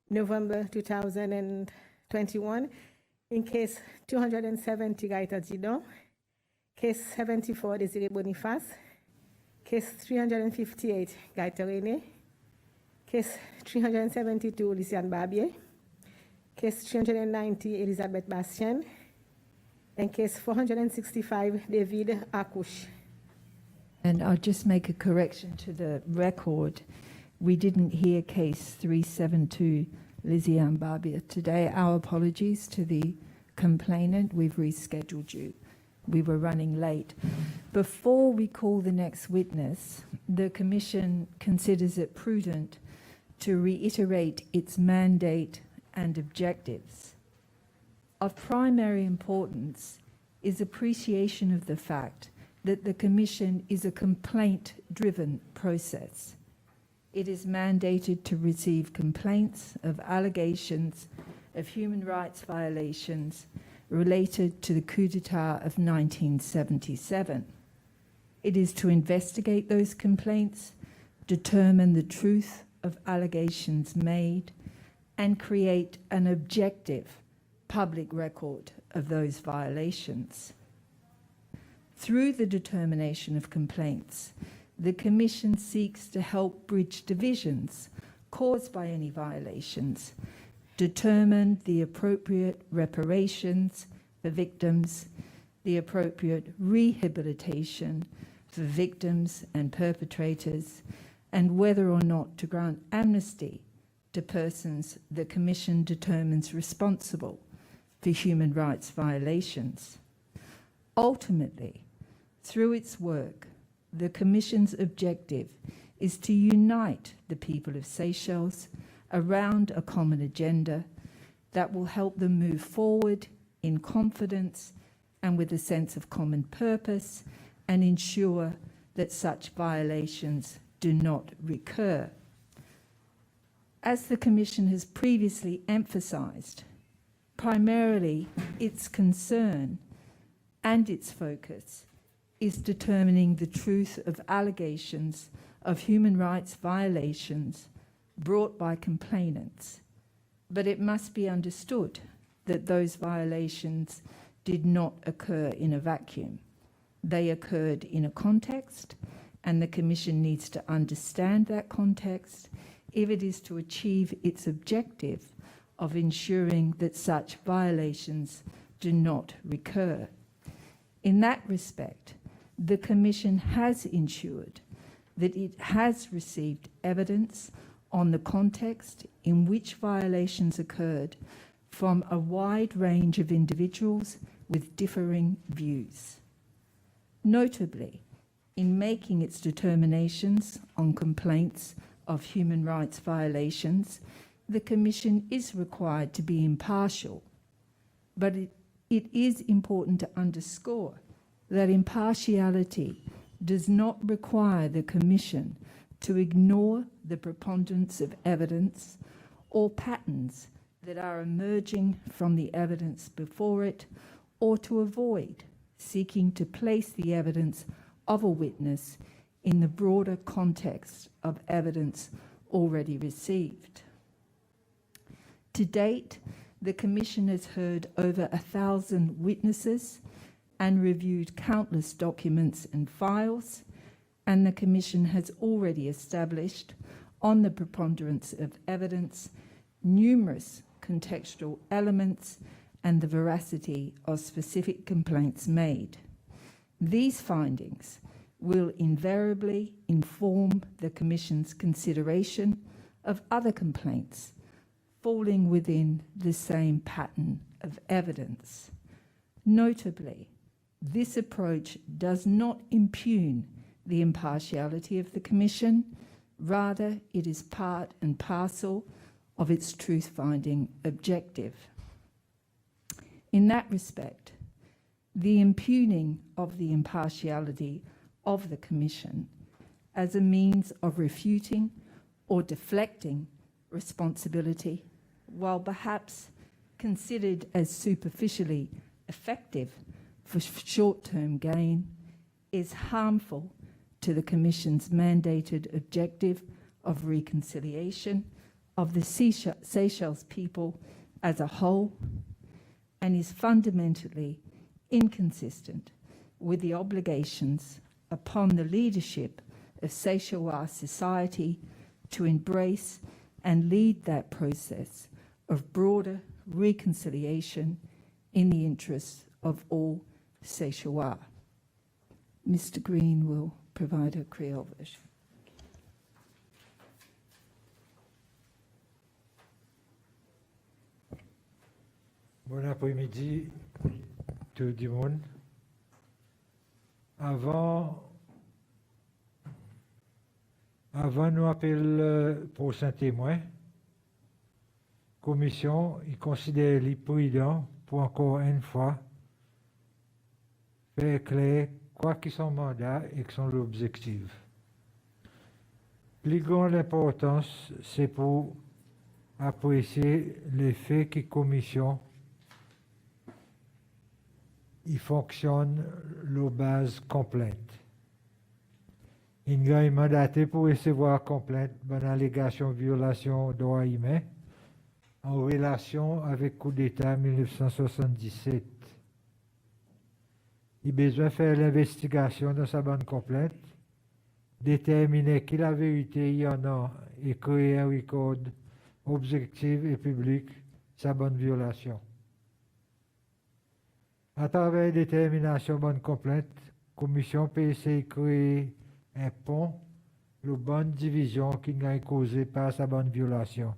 November 2021, in case 270 Gaita Zidon, case 74 Desiree Boniface, case 358 Gaita Rene, case 372 Lucian Barbier, case 390 Elizabeth Bastien, and case 465 David Akush. And I'll just make a correction to the record. We didn't hear case 372 Lizzie-Ann Barbier today. Our apologies to the complainant. We've rescheduled you. We were running late. Before we call the next witness, the Commission considers it prudent to reiterate its mandate and objectives. Of primary importance is appreciation of the fact that the Commission is a complaint-driven process. It is mandated to receive complaints of allegations of human rights violations related to the coup d'etat of 1977. It is to investigate those complaints, determine the truth of allegations made, and create an objective public record of those violations. Through the determination of complaints, the Commission seeks to help bridge divisions caused by any violations, determine the appropriate reparations for victims, the appropriate rehabilitation for victims and perpetrators, and whether or not to grant amnesty to persons the Commission determines responsible for human rights violations. Ultimately, through its work, the Commission's objective is to unite the people of Seychelles around a common agenda that will help them move forward in confidence and with a sense of common purpose, and ensure that such violations do not recur. As the Commission has previously emphasised, primarily its concern and its focus is determining the truth of allegations of human rights violations brought by complainants. But it must be understood that those violations did not occur in a vacuum. They occurred in a context, and the Commission needs to understand that context if it is to achieve its objective of ensuring that such violations do not recur. In that respect, the Commission has ensured that it has received evidence on the context in which violations occurred from a wide range of individuals with differing views. Notably, in making its determinations on complaints of human rights violations, the Commission is required to be impartial, but it is important to underscore that impartiality does not require the Commission to ignore the preponderance of evidence or patterns that are emerging from the evidence before it, or to avoid seeking to place the evidence of a witness in the broader context of evidence already received. To date, the Commission has heard over 1,000 witnesses and reviewed countless documents and files, and the Commission has already established, on the preponderance of evidence, numerous contextual elements and the veracity of specific complaints made. These findings will invariably inform the Commission's consideration of other complaints falling within the same pattern of evidence. Notably, this approach does not impugn the impartiality of the Commission. Rather, it is part and parcel of its truth-finding objective. In that respect, the impugning of the impartiality of the Commission as a means of refuting or deflecting responsibility, while perhaps considered as superficially effective for short-term gain, is harmful to the Commission's mandated objective of reconciliation, of the Seychelles people as a whole and is fundamentally inconsistent with the obligations upon the leadership of Seychellois society to embrace and lead that process of broader reconciliation in the interests of all Seychellois. Mr. Green will provide a Creole version. Bon après-midi, tout le monde. Avant nous appeler pour saint témoin, commission, il considère les prudent pour encore une fois faire clair quoi que son mandat et que son objectif. Plus grande importance, c'est pour apprécier les faits que commission il fonctionne la base complète. Il a mandaté pour recevoir complète une allégation de violation de droits humains en relation avec le coup d'État 1977. Il a besoin de faire l'investigation dans sa bande complète, déterminer qui la vérité il y en a et créer un record objectif et public sa bonne violation. À travers la détermination bonne complète, la commission peut essayer de créer un pont, la bonne division qui est causée par sa bonne violation.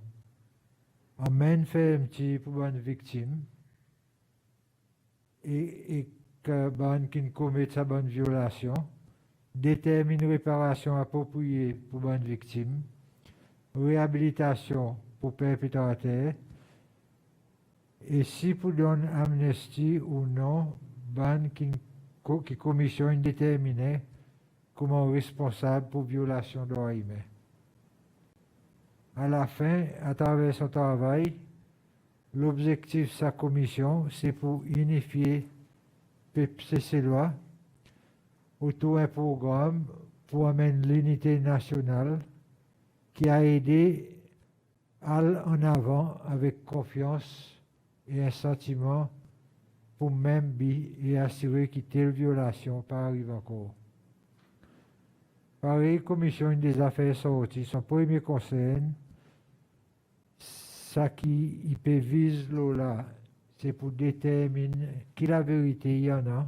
En même fait un petit pour bonne victime et que bonne qui commet sa bonne violation, détermine réparation appropriée pour bonne victime, réhabilitation pour perpétrateur, et si pour donner amnesty ou non, ban qui commission indéterminée comme responsable pour violation de droits humains. À la fin, à travers son travail, l'objectif de sa commission, c'est pour unifier ces lois autour d'un programme pour amener l'unité nationale qui a aidé à en avant avec confiance et un sentiment pour même but et assurer que telle violation pas arrive encore. Pareil, commission des affaires sorties, son premier conseil, ça qui peut viser là, c'est pour déterminer qui la vérité il y en a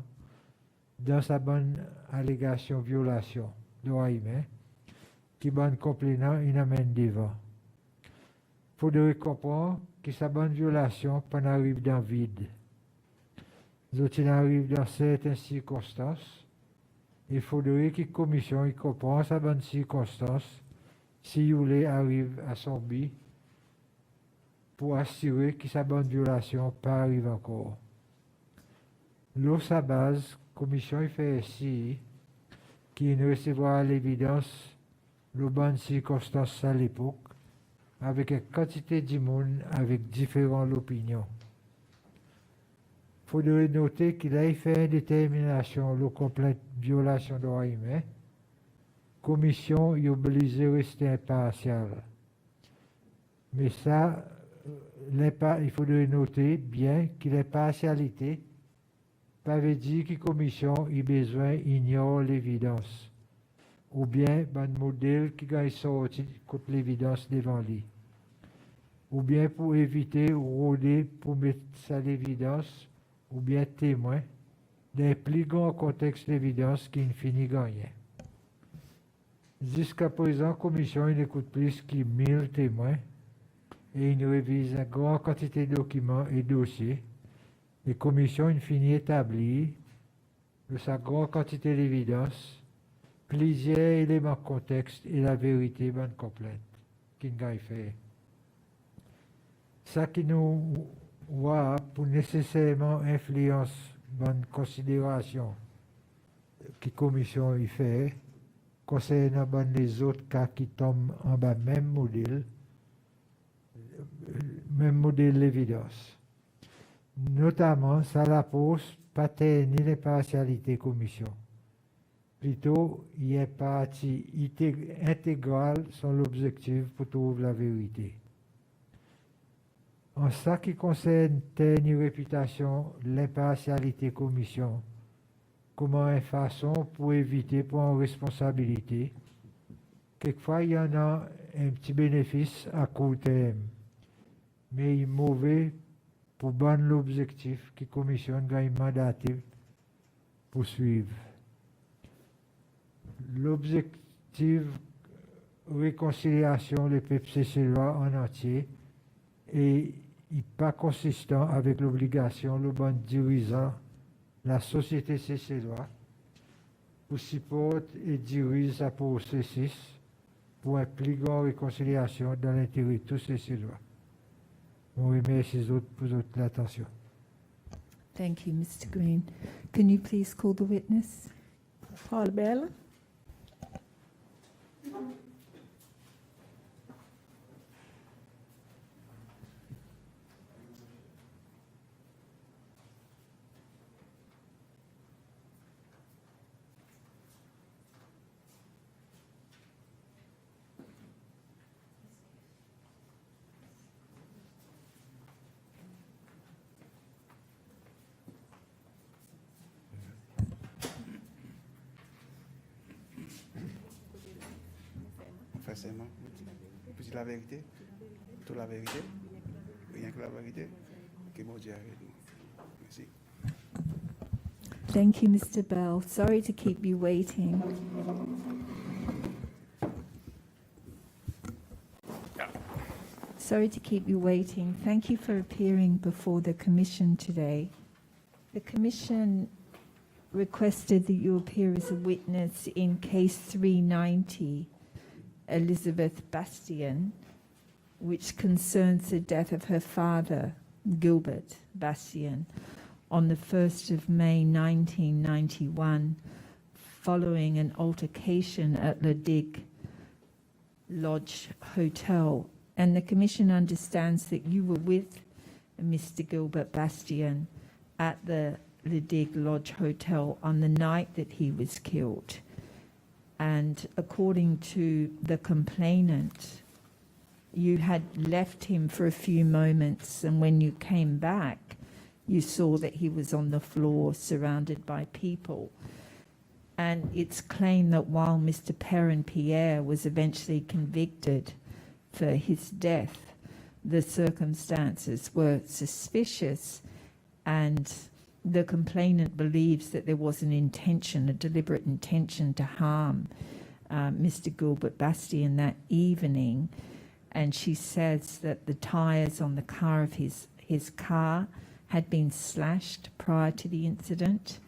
dans sa bonne allégation violation de droits humains, qui bonne complément il amène devant. Il faudrait comprendre que sa bonne violation pas arrive dans le vide. Il arrive dans certaines circonstances. Il faudrait que la commission comprenne sa bonne circonstance si vous voulez arrive à son but pour assurer que sa bonne violation pas arrive encore. L'eau sa base, la commission fait ainsi qu'il ne recevra l'évidence de bonnes circonstances à l'époque avec une quantité de monde avec différentes opinions. Il faudrait noter qu'il a fait une détermination de complète violation de droits humains. La commission est obligée de rester impartiale. Mais ça, il faudrait noter bien que l'impartialité ne veut pas dire que la commission a besoin d'ignore l'évidence, ou bien un modèle qui est sorti contre l'évidence devant lui, ou bien pour éviter ou rôder pour mettre ça à l'évidence, ou bien témoin d'un plus grand contexte d'évidence qui ne finit gagné. Jusqu'à présent, la commission écoute plus que 1000 témoins et il révise une grande quantité de documents et dossiers. La commission finit établie de sa grande quantité d'évidence, plusieurs éléments de contexte et la vérité bonne complète qu'il a fait. Ça qui nous voit pour nécessairement influence bonne considération que la commission y fait concernant les autres cas qui tombent en bas même modèle d'évidence. Notamment, ça la pose pas ni l'impartialité commission. Plutôt, il y a une partie intégrale sur l'objectif pour trouver la vérité. En ce qui concerne tenue réputation, l'impartialité commission, comment une façon pour éviter prendre responsabilité. Quelquefois, il y en a un petit bénéfice à court terme, mais il est mauvais pour ban l'objectif qui commissionne gagne mandaté pour suivre. L'objectif réconciliation les peuples seychellois en entier et il n'est pas consistant avec l'obligation le ban dirigeant la société seychelloise pour supporter et diriger sa processus pour une plus grande réconciliation dans l'intérêt de tous Seychellois. Je remercie les autres pour votre attention. Thank you, Mr. Green. Can you please call the witness? Paul Bell. Forcément. Vous dites la vérité, toute la vérité, rien que la vérité, que mon Dieu avec nous. Merci. Thank you, Mr. Bell. Sorry to keep you waiting. Sorry to keep you waiting. Thank you for appearing before the Commission today. The Commission requested that you appear as a witness in case 390, Elizabeth Bastian, which concerns the death of her father, Gilbert Bastian, on the 1st of May 1991, following an altercation at Le Digue Lodge Hotel. And the Commission understands that you were with Mr. Gilbert Bastian at the Le Digue Lodge Hotel on the night that he was killed. And according to the complainant, you had left him for a few moments, and when you came back, you saw that he was on the floor surrounded by people. And it's claimed that while Mr. Perrin-Pierre was eventually convicted for his death, the circumstances were suspicious, and the complainant believes that there was an intention, a deliberate intention to harm Mr. Gilbert Bastian that evening. And she says that the tyres on the car of his car had been slashed prior to the incident.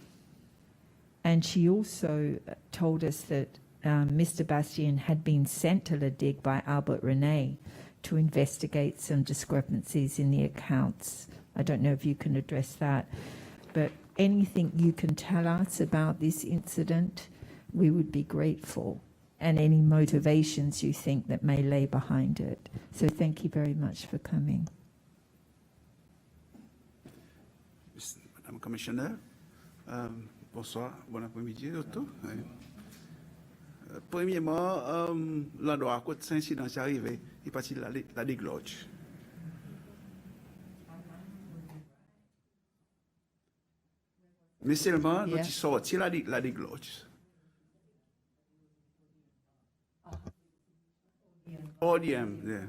And she also told us that Mr. Bastian had been sent to Le Digue by Albert René to investigate some discrepancies in the accounts. I don't know if you can address that, but anything you can tell us about this incident, we would be grateful, and any motivations you think that may lay behind it. So thank you very much for coming. Madame Commissioner, bonsoir, bon après-midi surtout. Premièrement, l'endroit où cet incident est arrivé, il est parti de la Digue Lodge. Mais seulement, nous sommes sortis de la Digue Lodge. ODM, yeah.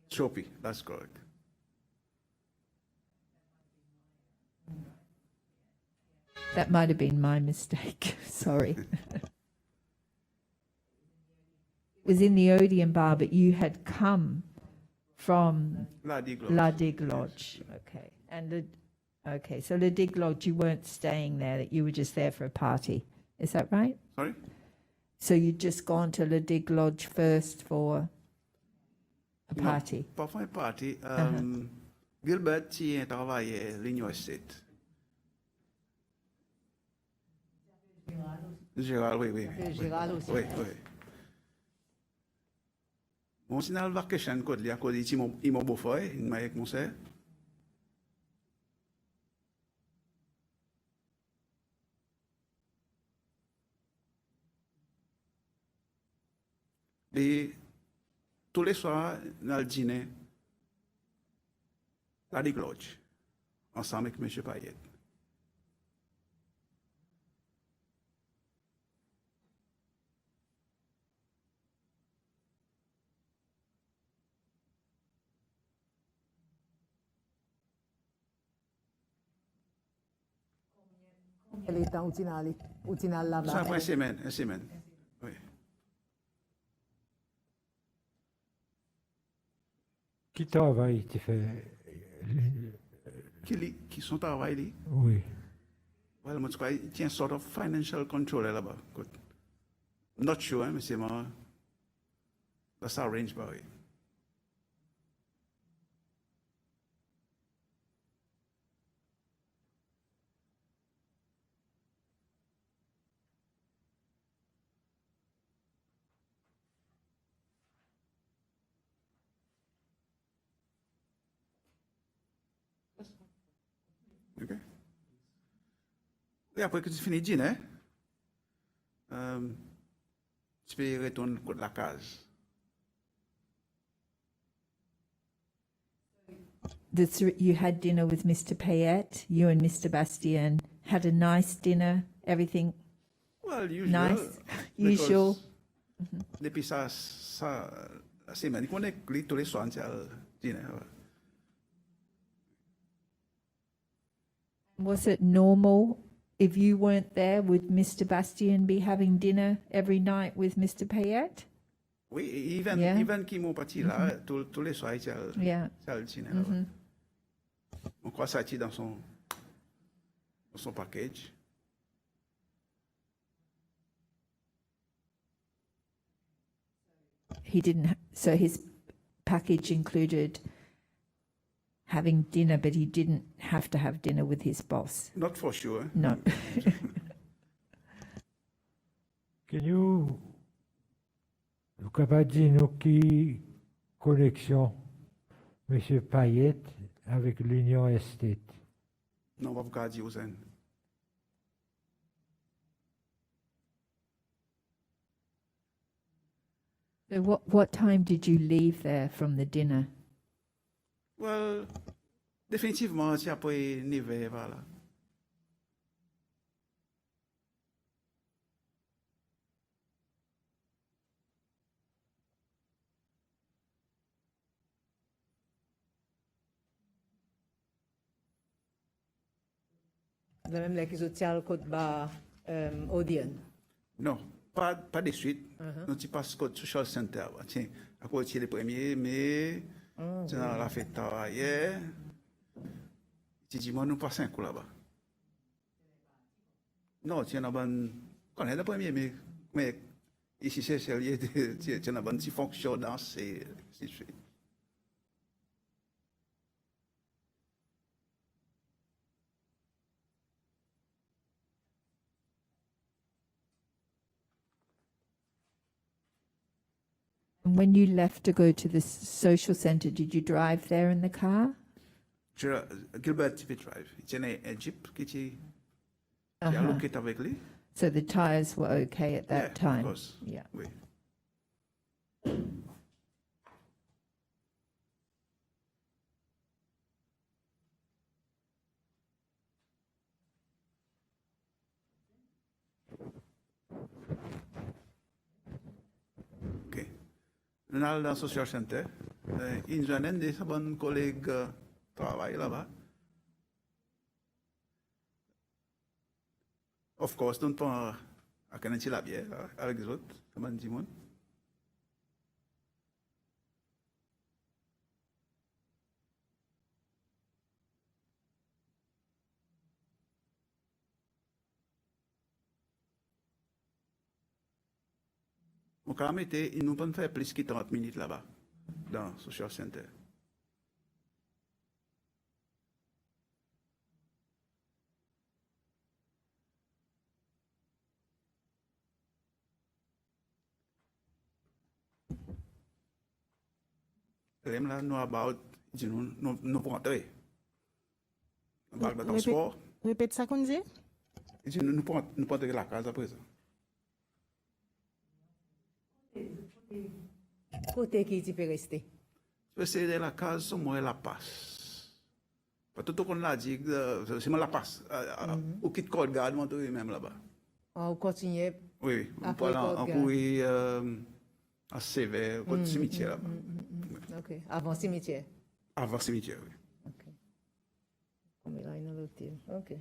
Choppy, that's correct. That might have been my mistake. Sorry. It was in the Odeon bar, but you had come from La Digue Lodge. La Digue Lodge. Okay. And okay, so La Digue Lodge, you weren't staying there, that you were just there for a party. Is that right? Sorry? So you'd just gone to La Digue Lodge first for a party? Pas for a party. Gilbert tient travaillé à l'université. Gérald, oui. Gérald aussi. Oui. Mon signal vacation code li a cause ici mon beau-frère, il m'a avec mon sœur. Et tous les soirs, dans le dîner, La Lodge, ensemble avec M. Payet. Elle est en Utinali, Utinal là-bas. Ça après une semaine. Oui. Qui travaille, tu fais? Qui sont travaillés? Oui. Well, moi, je crois qu'il y a un sort of financial controller là-bas. Not sure, mais c'est moi. That's arranged by it. OK. Et après que tu finis le dîner, tu peux retourner à la case. You had dinner with Mr. Payet, you and Mr. Bastien had a nice dinner, everything Well, usual. nice, usual. Depuis ça, la semaine, on est tous les soirs, c'est le dîner. Was it normal if you weren't there? Would Mr. Bastien be having dinner every night with Mr. Payet? Oui, even Yeah. even qui m'ont parti là, tous les soirs, c'est Yeah. le dîner. On croit ça dans son package. He didn't. So his package included having dinner, but he didn't have to have dinner with his boss. Not for sure. No. Can you capable de dire nous qui connexion M. Payet avec l'Union Estate? Non, on va vous dire aux aînés. So what time did you leave there from the dinner? Well, définitivement, c'est après l'hiver, voilà. La même là qui se tient le côte bas Odeon. Non, pas de suite. Nous tu passes au social center. Tiens, à côté les premiers, mais tu as la fête hier. Tu dis, moi, nous passons un coup là-bas. Non, tu as un bon. Quand on est le premier, mais ici, c'est lié, tu as un bon petit fonction dans ces suite. And when you left to go to the social center, did you drive there in the car? Gilbert Tippett Drive. Il y a un Jeep qui est alloqué avec lui. So the tires were okay at that Yeah, time. Of course. Yeah. Oui. OK. Nous allons dans le social center. Il y a un de ses bons collègues travaillent là-bas. Of course, nous ne pouvons pas à la bière avec les autres, comme on dit. Mon cas était, ils nous peuvent faire plus que 30 minutes là-bas, dans le social center. Là, nous about, nous pouvons entrer. On parle de transport. Répète ça qu'on dit. Nous pouvons entrer la case à présent. Côté qui tu peux rester. Je vais essayer de la case, sur moi, la passe. Tout le monde l'a dit, c'est moi la passe. Au kit code garde, moi, tout même là-bas. On continue. Oui, on Après peut aller en Code courir à Sévère, au cimetière là-bas. OK. Avant cimetière. Avant le cimetière, oui. OK. Comme là, il y a l'hôtel. OK.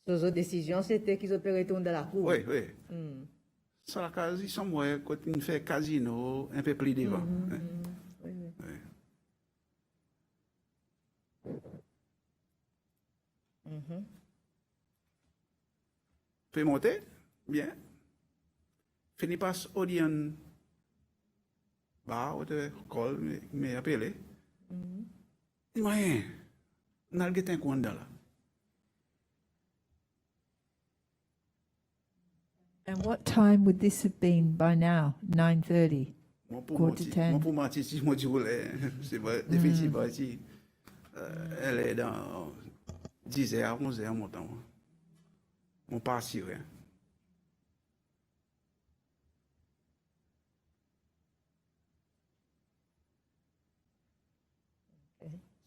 Sur votre décision, c'était qu'ils opéraient dans la cour. Oui, oui. Ça, la case, ils sont moins, quand ils font casino, un peu plus devant. Oui, oui. Oui. Peut monter, bien. Fini par Odion, bah, ou te call, mais appelé. Il m'a dit, on a le un coin là. And what time would this have been by now? 9:30. Moi, pour Quarter mentir, ten. moi, pour mentir, si moi, je voulais, c'est vrai, définitivement, si, elle est dans 10h, 11h, mon temps. Mon pas assuré.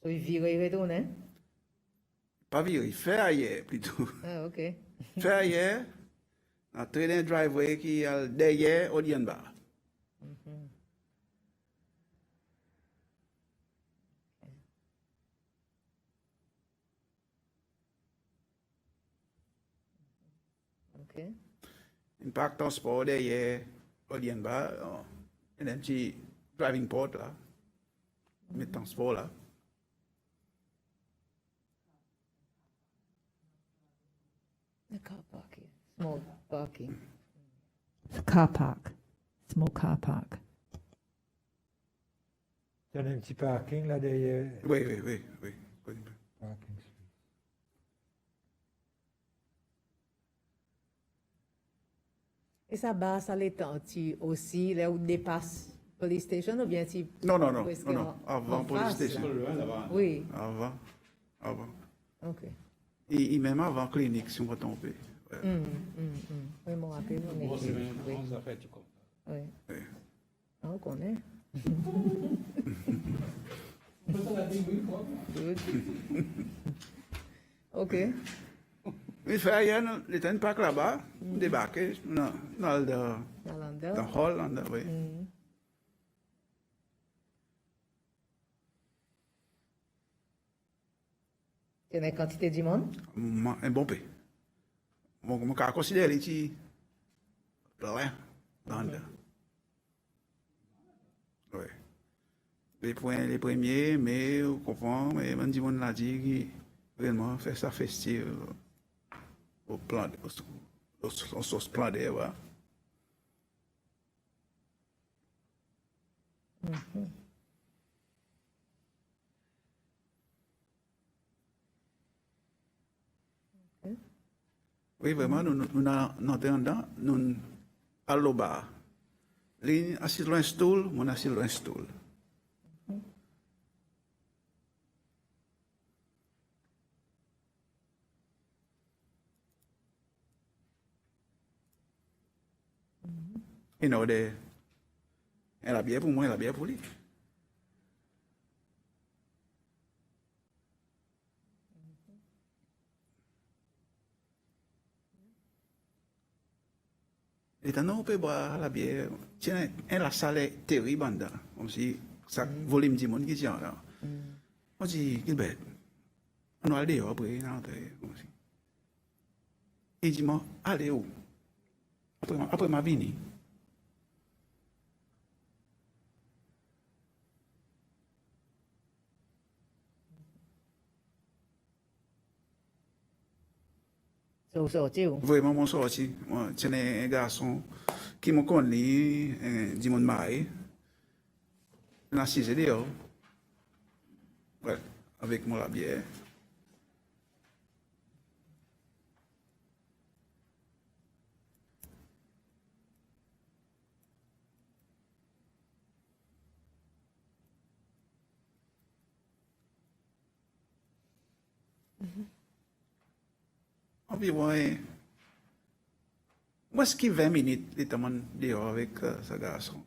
So, il vire et retourne. Pas viré, fait ailleurs plutôt. Ah, OK. Fait ailleurs, entrer dans le driveway qui est derrière Odion Bar. OK. Impact transport derrière Odion Bar. Il y a un petit driving port là. Mais transport là. The car parking. Small parking. Car park. Small car park. Il y a un petit parking là derrière. Oui, oui, oui, oui. Parking. Et ça bas, ça l'étend aussi, là où dépasse police station ou bien tu. Non, non, non, presque non, non. Avant en police face, station. là. Oui, Avant. OK. Et même avant clinique, si on va tomber. Ouais. Oui, mon rappel, on est. Oui. Oui. Oui. Ah, on connaît. Good. OK. Il fait ailleurs, il était un parc là-bas, débarqué dans le Nalanda. hall, oui. Il y a une quantité de monde. Un bon pays. Mon cas considère ici plein dans le. Oui. Les premiers, mais vous comprenez, mais on dit, on l'a dit, qui vraiment fait ça festif au plan, au sauce plan d'air, voilà. Oui, vraiment, nous entendons, nous allons bas. Ligne assis sur un stool, mon assis sur un stool. You know, elle a bien pour moi, elle a bien pour lui. Et tant on peut boire la bière, tiens, elle a salé terrible, comme si ça volume du monde qui tient là. On dit, Gilbert, on va aller après, comme si. Il dit, moi, allez où? Après ma vie. So, sorti où? Vraiment, mon sorti. Moi, c'est un garçon qui me connaît, du monde marié. On a assis dehors. Ouais, avec moi la bière. Environ, moi, ce qui 20 minutes, il était dehors avec ce garçon.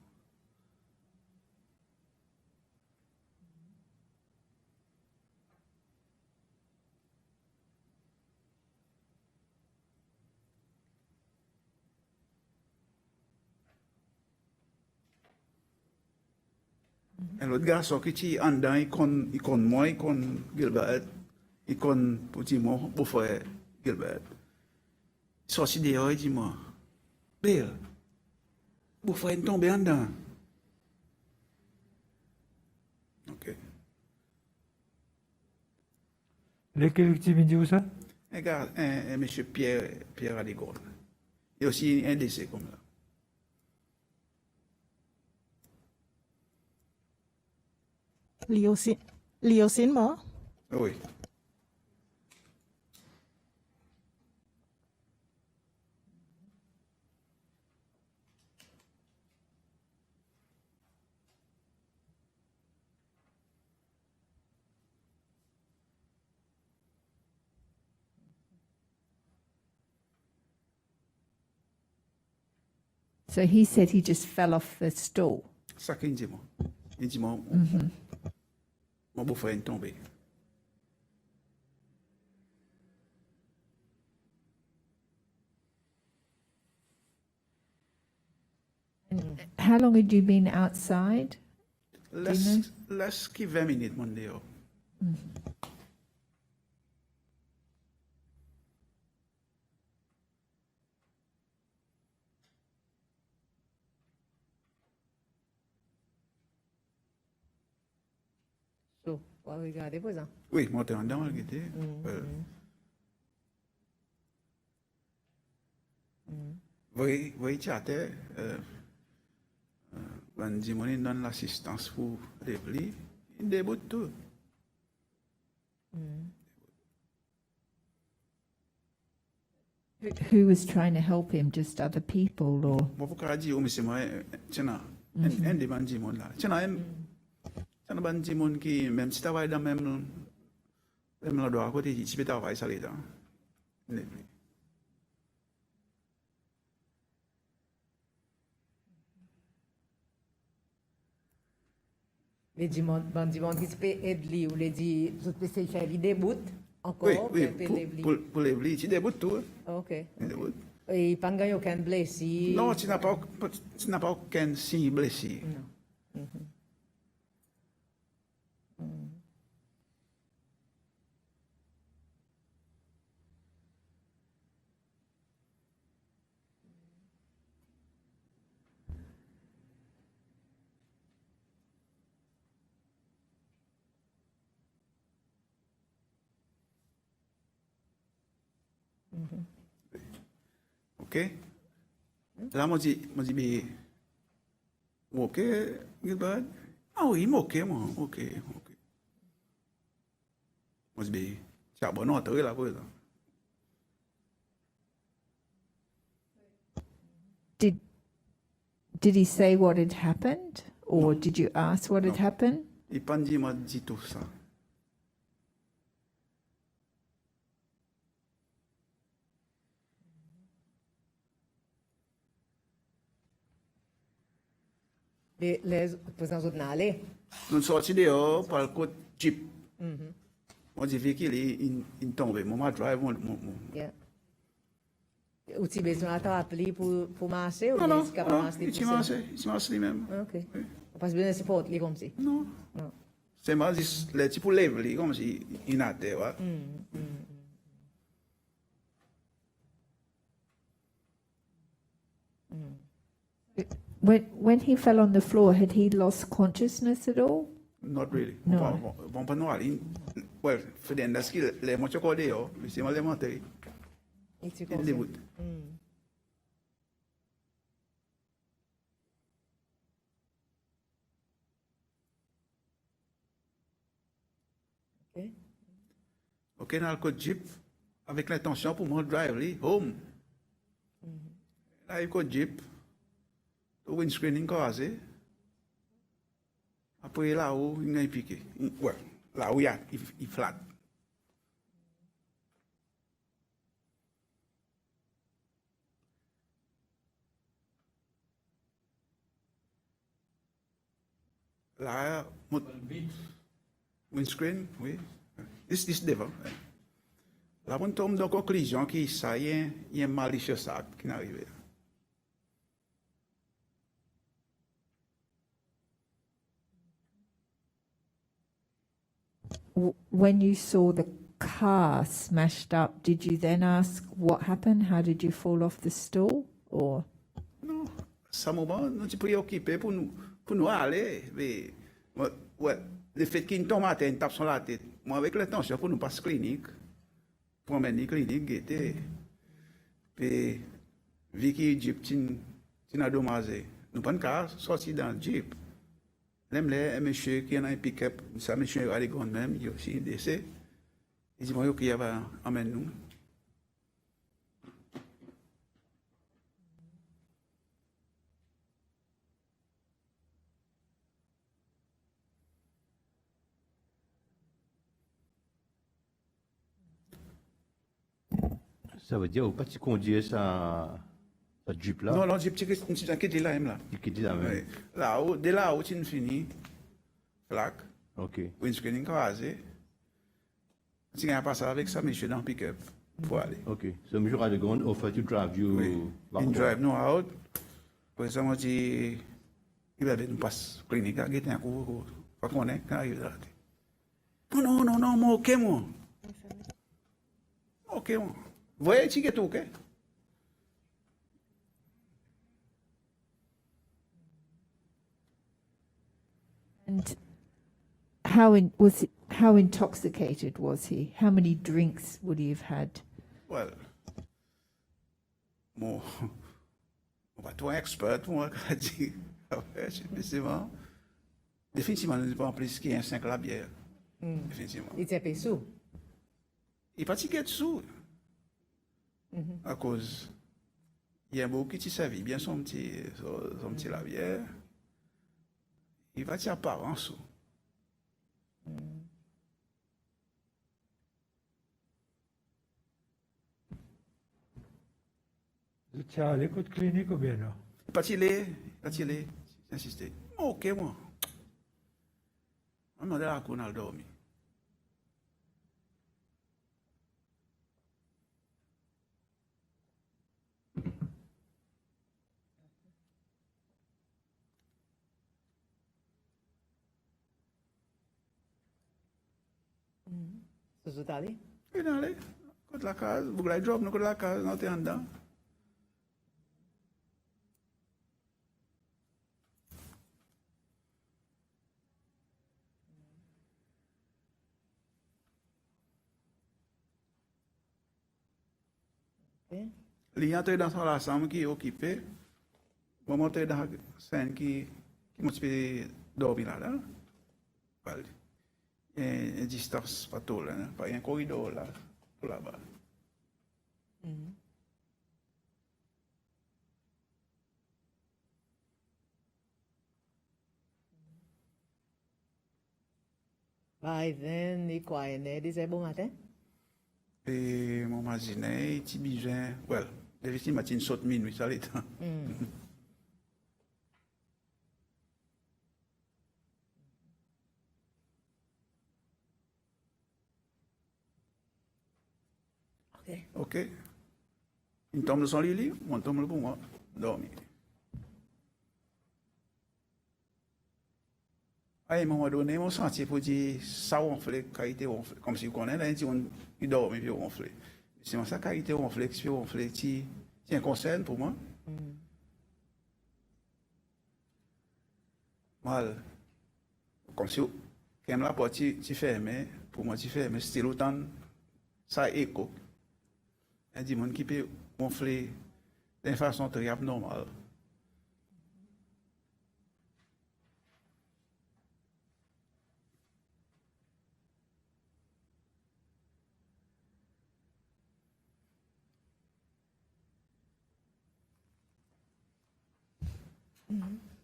Et l'autre garçon qui est en dedans, il connaît moi, il connaît Gilbert, il connaît petit moi, beau frère Gilbert. Il sorti dehors, il dit moi, Bill, beau frère est tombé en dedans. Ok. Lequel victime dit où ça? Un gars, un monsieur Pierre Aligone. Il y a aussi un décès comme ça. Lui aussi mort. Oui. So he said he just fell off the stool. Ça qu'il dit moi. Il dit moi, mon beau-frère est tombé. How long had you been outside? Laisse qu'il 20 minutes, mon dehors. So, on va regarder pour ça. Oui, monter en dedans, il était. Oui, tu as été. Quand dit mon donne l'assistance pour les plis, il débute tout. Who was trying to help him? Just other people, or Moi, pour qu'on dise, mais c'est moi, tiens, un des bandits monde là. Tiens, un bandit monde qui, même si tu travailles dans même l'endroit à côté, tu peux travailler ça là-dedans. Les bandits qui peut aider ou les dit tout peut se faire l'idée bout encore Oui, pour pour les plis, tu débutes tout. OK. Tu débutes. Et pas gagner aucun blessé. Non, tu n'as pas aucun signe blessé. Non. OK? Là, moi, mais, OK, Gilbert? Ah oui, OK, moi, OK. Moi, je dis, c'est un bon entrée là, pour ça. did he say what had happened, or did you ask what had happened? Il pas dit, m'a dit tout ça. Les présents autres n'allaient. Nous sortis dehors par le côté Jeep. Moi, j'ai vu qu'il est tombé. Moi, drive, Yeah. Ou tu besoin d'appeler pour marcher ou Non, bien c'est capable de il marche lui-même. OK. Parce que bien c'est pas comme si. Non. Non. C'est moi, les types lèvres, comme si il n'a pas. When he fell on the floor, had he lost consciousness at all? Not really. No. Bon, pas nous aller. Well, for the end, that's qu'il les moitié encore dehors, mais c'est mal démonté. Et tu Il comprends. débute. OK. OK, dans le code Jeep, avec l'intention pour moi drive, home. Là, il code Jeep, le windscreen est cassé. Après, là-haut, il a piqué. Ouais, là-haut, il flat. Là, windscreen, oui. This devant. Là, on tombe dans la conclusion qu'il y a un malicieux acte qui est arrivé. when you saw the car smashed up, did you then ask what happened? How did you fall off the stool? Or Non, ça moment, nous sommes préoccupés pour nous aller. Mais, ouais, le fait qu'il tombe à terre, il tape sur la tête. Moi, avec l'intention pour nous passer clinique, pour emmener clinique, guetter. Puis, vu qu'il jeep, tu n'as dommagé. Nous prenons qu'à sortir dans le jeep. Même les monsieur qui a un pick-up, ça, monsieur a des gants même, il y a aussi un décès. Il dit, moi, ok, il va emmener nous. Ça veut dire, pas tu conduis ça Jeep là? Non, non, Jeep, c'est un qui est là, même là. Qui dit la même? Oui. Là-haut, dès là-haut, tu finis, plaque, Ok. windscreen crasé. Tu as passé avec ça, monsieur, dans le pick-up pour aller. Ok. So, monsieur a the gun offer to drive you Oui. back Il home. drive nous out. Pour ça, moi, il va nous passer clinique, il a un coup, pas qu'on est, quand il arrive là. Non, non, non, moi, ok, moi. Ok, moi. Voyez, tu es tout, ok? and how intoxicated was he? How many drinks would he have had? Well, moi, pas trop expert, moi, quand je dis, effectivement, définitivement, nous ne pouvons pas plus qu'il y ait 5 la bière. Définitivement. Il était sous. Il n'est pas ticket dessous. À cause, il y a beaucoup qui servent bien son petit la bière. Il va tirer par en dessous. Tu as l'écoute clinique ou bien non? Pas tirer, insister. Ok, moi. On m'a dit là qu'on a dormi. Vous êtes allé? Et dans les, côté la case, vous voulez job, nous côté la case, nous sommes en dedans. Ok. Il y a dans la chambre qui est occupée. Moi, je suis dans la scène qui m'a dormi là. Il y a une distance pas tout là, il y a un corridor là, tout là-bas. By then, il quoi? Il disait bon matin? Et mon imaginé, il petit besoin, well, effectivement, il saute minuit, ça l'est. Ok. Ok. Il tombe dans son lit, on tombe pour moi, dormir. À un moment donné, on sentit pour dire ça ronflé, qualité ronflé. Comme si on connaît, là, il dort, mais puis ronflé. C'est ça, qualité ronflé, puis ronflé, c'est un conseil pour moi. Mal. Comme si, quand la porte, tu fermes, pour moi, tu fermes, c'est autant, ça écho. Il y a des gens qui peuvent gonfler d'une façon très abnormale.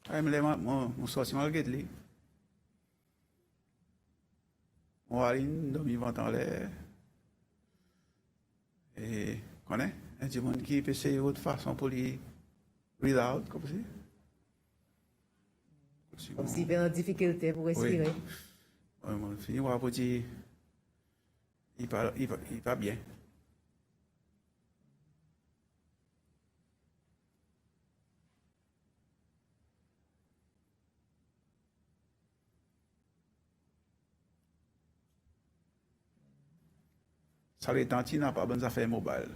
Je me lève, mon sorti malgré lui. Mon mari dormi ventant l'air. Et, connais? Il y a des gens qui peuvent essayer d'autres façons pour lui breathe out, comme ça. Comme s'il avait une difficulté pour respirer. Oui, je finis par dire, il va bien. Ça les temps, tu n'as pas besoin d'affaires mobile.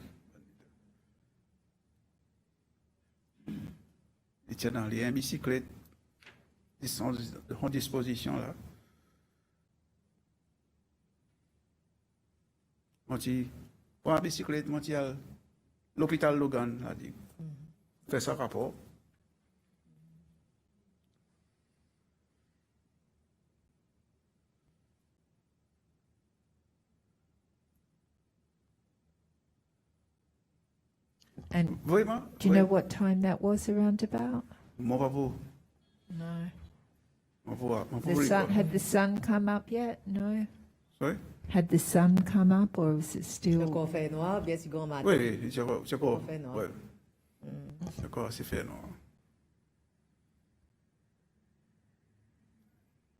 Ils tiennent dans les bicyclettes, ils sont en disposition là. Pour la bicyclette, l'hôpital Logan a dit, fait ça rapport. And Vraiment? do you know what time that was around about? Moi, pas pour. No. Had the sun come up yet? No. Sorry? Had the sun come up, or was it Le still? conflit noir, bien sûr, grand matin. Oui, c'est quoi? Fait noir. Oui. C'est quoi, c'est fait, non?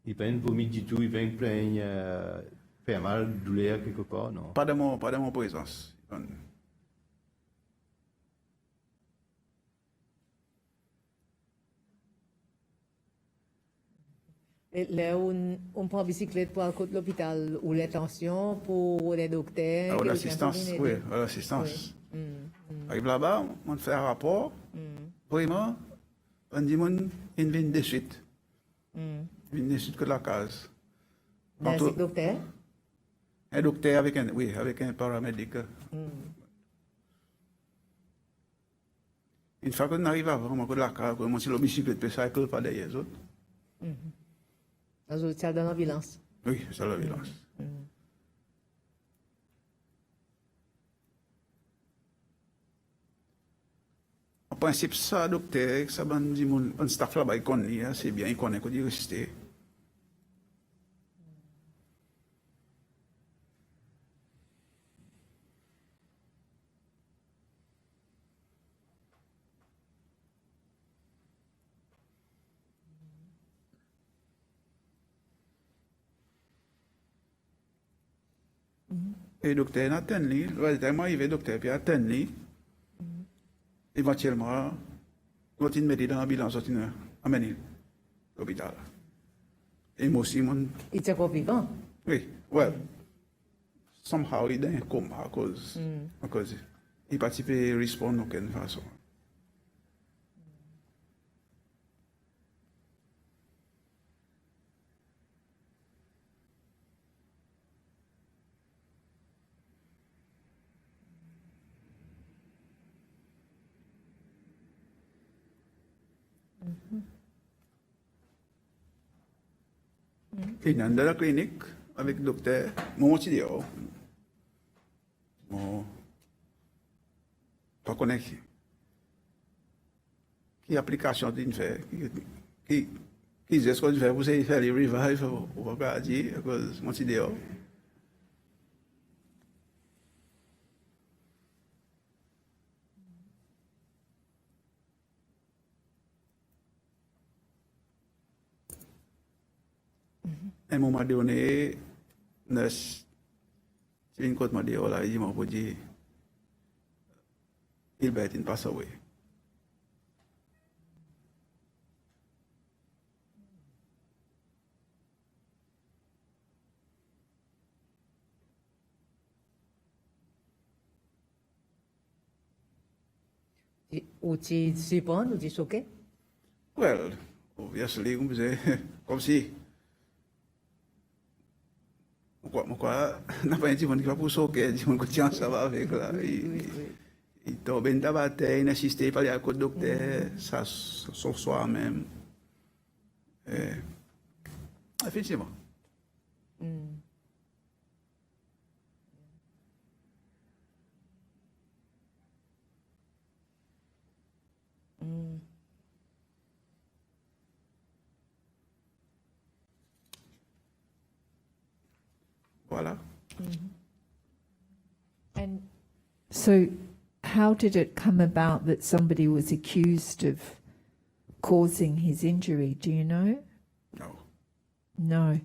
Il pas une vomit du tout, il va plein, faire mal, douleur quelque part, non? Pas de mon présence. Et là, on prend bicyclette pour aller à l'hôpital ou les tensions pour les docteurs. Ah, quelqu'un l'assistance, pour oui, venir aider. l'assistance. Arrive là-bas, on fait un rapport. Vraiment, on dit, il vient de suite. Il vient de suite que la case. Dans ce docteur? Un docteur avec un paramédic. Une fois qu'on arrive avant, on la case, on monte sur le bicyclette, puis ça, pas derrière les autres. Dans l'hôpital de l'ambulance. Oui, c'est la violence. En principe, ça, docteur, ça, un staff là-bas, il connaît, c'est bien, il connaît qu'on dit rester. Et le docteur attend lui, tellement il va docteur, puis attend lui. Éventuellement, quand il met dans l'ambulance, il amène à l'hôpital. Et moi aussi, Il est encore vivant. oui, well, somehow il est dans un coma à cause il participe et répond d'aucune façon. Et dans la clinique, avec le docteur, moi, je dis, pas connaître qui application d'une fait, qui dit ce qu'on fait, vous savez faire les revive, ou pas dire, à cause, moi, je dis, à un moment donné, nurse, c'est une côte m'a dit, oh là, il m'a dit, il va être pass away. Ou tu surprends, ou tu choqué? Well, obviously, comme si, pourquoi, n'a pas dit qu'on va pour choquer, dit qu'on tient ça va avec là. Il tombe dans la bataille, il assiste par le docteur, ça sur soi-même. Effectivement. Voilà. And so, how did it come about that somebody was accused of causing his injury? Do you know? No. No.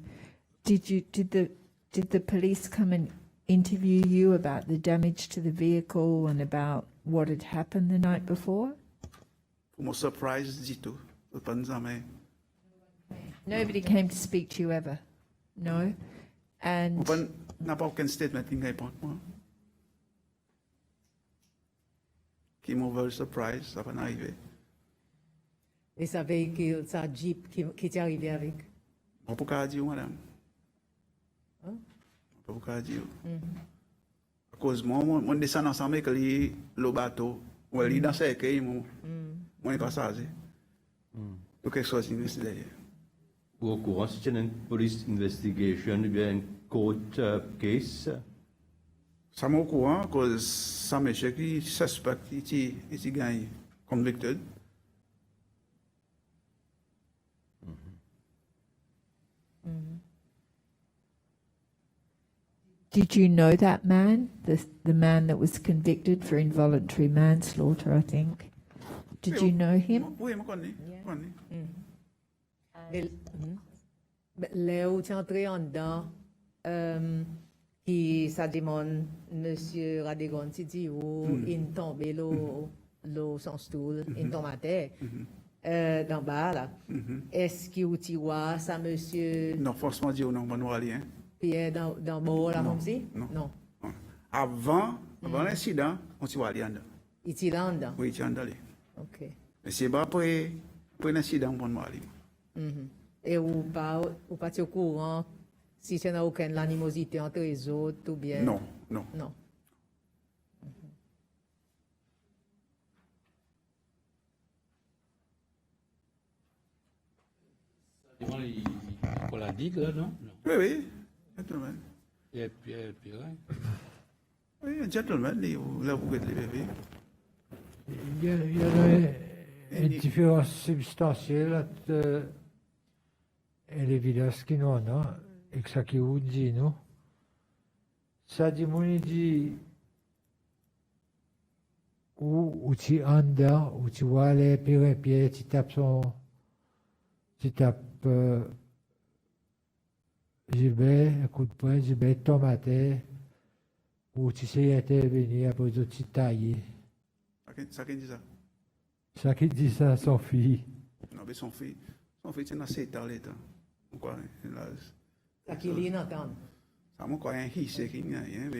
Did the police come and interview you about the damage to the vehicle and about what had happened the night before? Pour mon surprise, du tout. Pas jamais. Nobody came to speak to you ever? No? And N'a pas aucun statement qui répond moi. qui m'ont very surprise, ça va arriver. Et ça véhicule, ça Jeep qui t'est arrivé avec. On peut pas dire, madame. Hein? On peut pas dire. À cause moi, on descend ensemble avec le bateau. On est dans ce quai, on est passager. Donc quelque chose d'investi derrière. Ou au courant, si c'est une police investigation, ou bien une court case, Ça m'a au courant, cause ça monsieur qui suspect qui gagne convicted. Did you know that man, the man that was convicted for involuntary manslaughter, I think? Did you know him? Oui, je connais. Là où tu es entré en dedans, qui ça demande, monsieur Radegon, tu dis, où il tombe l'eau sans stool, il tombe à terre, d'en bas là. Est-ce que tu vois ça, monsieur Non, forcément, dire non, on va rien. Pierre dans bord là, comme si? Non. Avant l'incident, on s'y va aller en dedans. Il est là en dedans? Oui, il est en dedans. Ok. Mais c'est pas après l'incident qu'on va aller. Et ou pas au courant si tu n'as aucune animosité entre les autres ou bien? Non. Non. Devant la digue, là, non? Oui, gentleman. Et puis, hein. Oui, un gentleman, là, vous êtes les bébés. Il y a une différence substantielle entre l'évidence qui nous a et que ça qui vous dit, non? Ça dit, mon dit, où tu es en dedans, où tu vois les pieds, tu tapes Gilbert, un coup de poing, Gilbert tombe à terre, où tu sais intervenir, après tu tailles. Ça qui dit ça? Ça qui dit ça, son fille. Non, mais son fils, c'est dans 7 ans, l'état. Pourquoi? Ça qui est n'entend. Ça m'a quoi un hissé qui n'y a rien,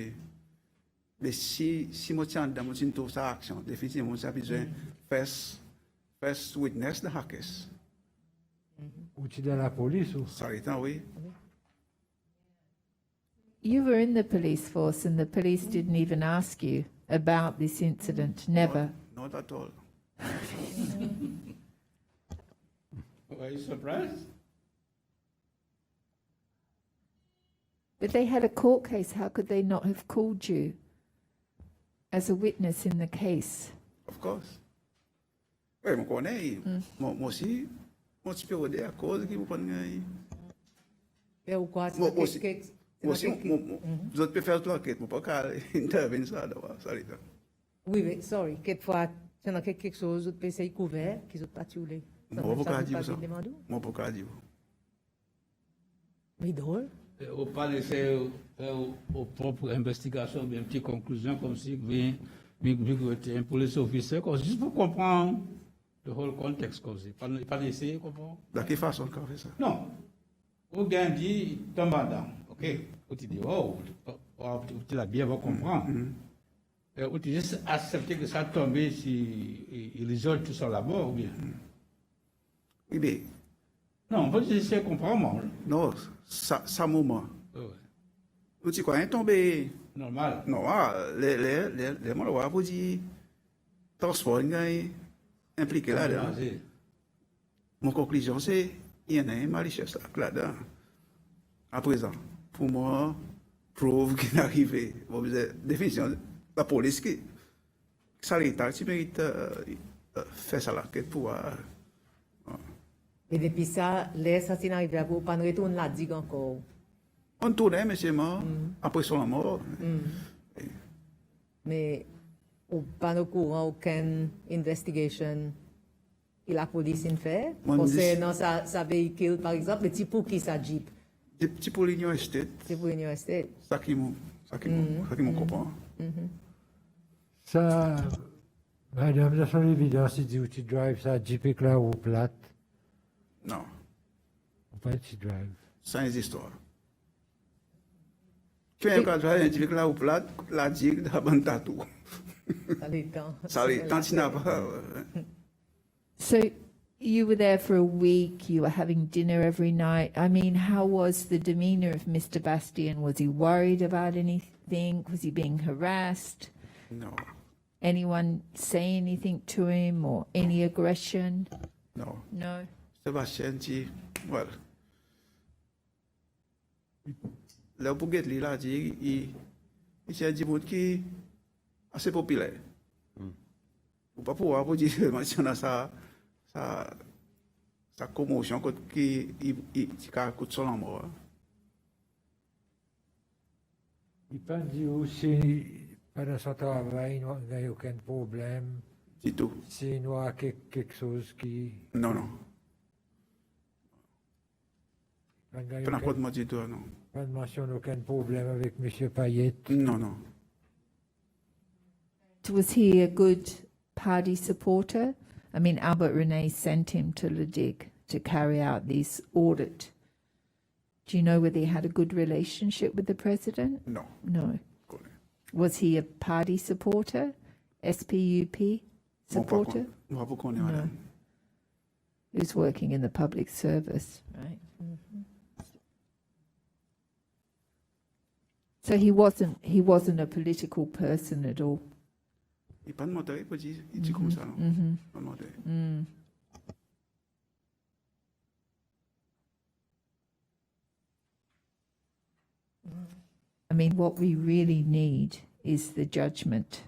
mais si moi tiens dans mon trouve sa action, définitivement, ça a besoin first witness de hackers. Ou tu es dans la police ou? Ça l'état, oui. You were in the police force and the police didn't even ask you about this incident, never. Not at all. Are you surprised? But they had a court case. How could they not have called you as a witness in the case? Of course. Oui, je connais. Moi aussi, moi, je peux vous dire à cause qui vous prenez. Et ou quoi? Moi aussi, vous autres pouvez faire toute l'enquête, mais pas intervenir ça d'abord, ça l'état. Oui, mais sorry, quelquefois, tu as quelque chose, tu peux essayer couvert, qu'ils ont pas tué. Moi, pas dire ça. Moi, pas dire. Mais drôle. Ou pas laisser faire aux propres investigations, bien, une petite conclusion, comme si vous étiez un police officier, juste pour comprendre le whole contexte, comme si. Pas laisser comprendre. De quelle façon qu'on fait ça? Non. Ou bien dit, tombe dedans. OK. Ou tu dis, oh, tu l'as bien, va comprendre. Ou tu juste accepter que ça tombe si il résout tout ça là-bas, ou bien. Oui, mais. Non, on peut essayer de comprendre. Non, ça moment. Ouais. Tu crois, tombé. Normal. Non, les mots, vous dire, transport, impliqué là-dedans. Mon conclusion, c'est, il y en a un malicieux là-dedans. À présent, pour moi, prouve qu'il est arrivé. Définition, la police qui, ça l'État, tu mérites faire ça là, pour. Et depuis ça, les assassinats arrivent à vous, pas de retour, on l'a dit encore. On tournait, monsieur mort, après son mort. Mais, ou pas au courant, aucune investigation, et la police en fait, concernant sa véhicule, par exemple, mais c'est pour qui ça Jeep? C'est pour l'université. C'est pour l'université. Ça qui me comprend. Ça, madame, ça c'est l'évidence, si tu drives ça, Jeep là ou plate. Non, Ou pas tu drives. sans histoire. Quand il y a un cas individuel là ou plat, la digue d'abord tatou. Ça dépend. Ça les tant il n'a pas. So you were there for a week, you were having dinner every night. I mean, how was the demeanor of Mr. Bastian? Was he worried about anything? Was he being harassed? Non, Anyone say anything to him or any aggression? non. No. Sébastien dit, voilà. Là pour Getli là dit, il s'est dit qui est assez populaire. Ou pas pouvoir pour dire mentionner sa commotion qui a coûté son amour. Il peut dire aussi, pendant son travail, il n'y a aucun problème. C'est tout. S'il y a quelque chose qui... Non, non. Pas de Pas n'importe quoi du tout, non. pas de mention aucun problème avec M. Payet. Non, non. Was he a good party supporter? I mean, Albert Rene sent him to Ledig to carry out this audit. Do you know whether he had a good relationship with the president? Non. No. Connais. Was he a party supporter? SPUP supporter? Moi, pas connais, No. madame. He was working in the public service, right? So he wasn't a political person at all. Il pas de moteur, il peut dire, il dit comme ça, non. Pas de moteur. I mean, what we really need is the judgment.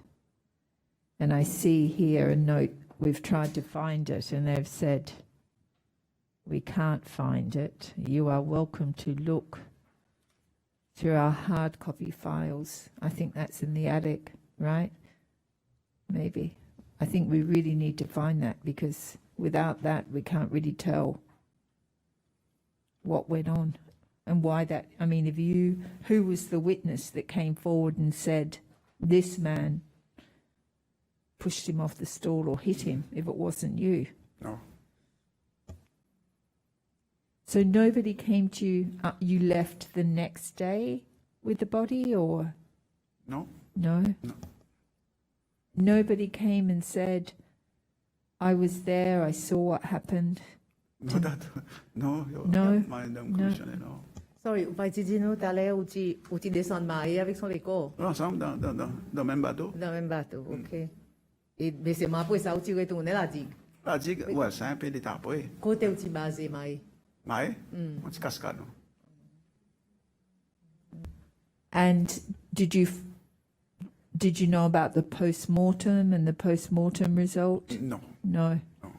And I see here a note, we've tried to find it, and they've said, we can't find it. You are welcome to look through our hard copy files. I think that's in the attic, right? Maybe. I think we really need to find that, because without that, we can't really tell what went on and why that. I mean, who was the witness that came forward and said this man pushed him off the stool or hit him, if it wasn't you? Non. So nobody came to you, you left the next day with the body, or Non. no? No. Nobody came and said, I was there, I saw what happened. Non, non. No. Madame No. commissionnaire, non. Sorry, vous pas dit nous tout à l'heure où tu descends marié avec son école Ensemble, dans le même bateau. dans le même bateau, ok. Et mais c'est après ça où tu retournes la digue. La digue, ouais, c'est un peu d'état après. Côté où tu basé marié. Mais, on dit cascade, non. And did you know about the post-mortem and the post-mortem result? Non. No. No.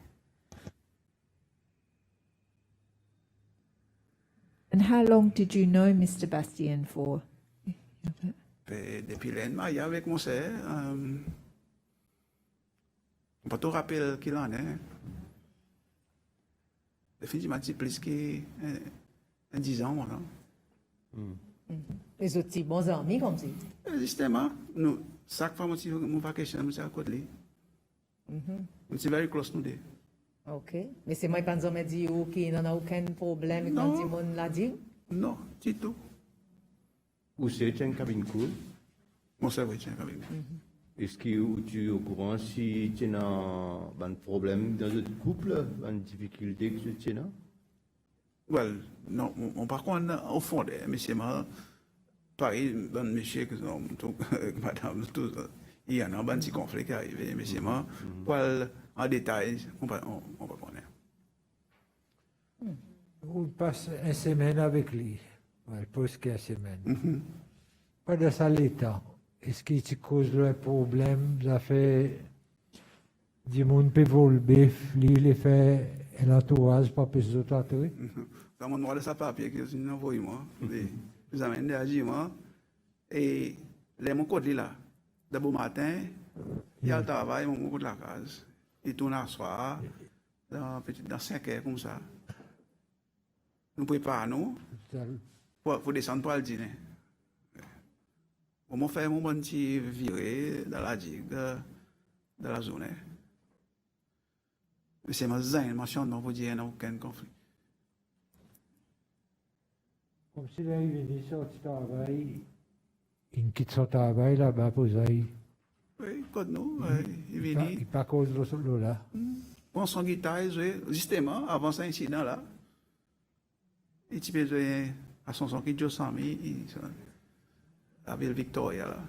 And how long did you know Mr. Bastien for? Depuis l'année, avec mon sœur, on peut te rappeler qu'il en est. Définitivement, c'est plus que 10 ans, voilà. Les autres bons amis comme ça. Justement, nous, chaque fois que nous vacation, nous sommes à côté de lui. Nous sommes very close, nous deux. Ok. Mais c'est moi quand on dit qu'il n'en a aucun problème quand Non. tout le monde l'a dit. Non, du tout. Où c'est une cabine cool? Mon sœur, oui, tiens, avec moi. Est-ce que tu es au courant si tu as un problème dans notre couple, une difficulté que tu as? Well, non, on par contre, au fond, monsieur, Paris, bon, monsieur, que madame, tout, il y a un petit conflit qui est arrivé, monsieur, en détail, on va connaître. On passe une semaine avec lui. Ouais, plus qu'une semaine. Pas de ça l'état. Est-ce qu'il te cause le problème? Ça fait du monde peut voler bif, lui, il fait un entourage, pas plus d'autres entourés. Ça m'a demandé sa papier que je envoyé moi. Vous avez réagi moi. Et les mon côté là, d'abord matin, il y a le travail, mon côté de la case. Il tourne à soir, dans 5 heures comme ça. Nous préparons pour descendre pour le dîner. On m'a fait mon petit viré dans la digue de la journée. Mais c'est ma zin, ma chambre pour dire qu'il n'y a aucun conflit. Comme s'il est venu sortir du travail, il quitte son travail là-bas pour ça. Oui, code nous, il Il vient, pas cause de là. prend son guitare et joue, justement, avant cet incident-là. Il peut jouer à son son qui joue sans à Ville Victoria, là.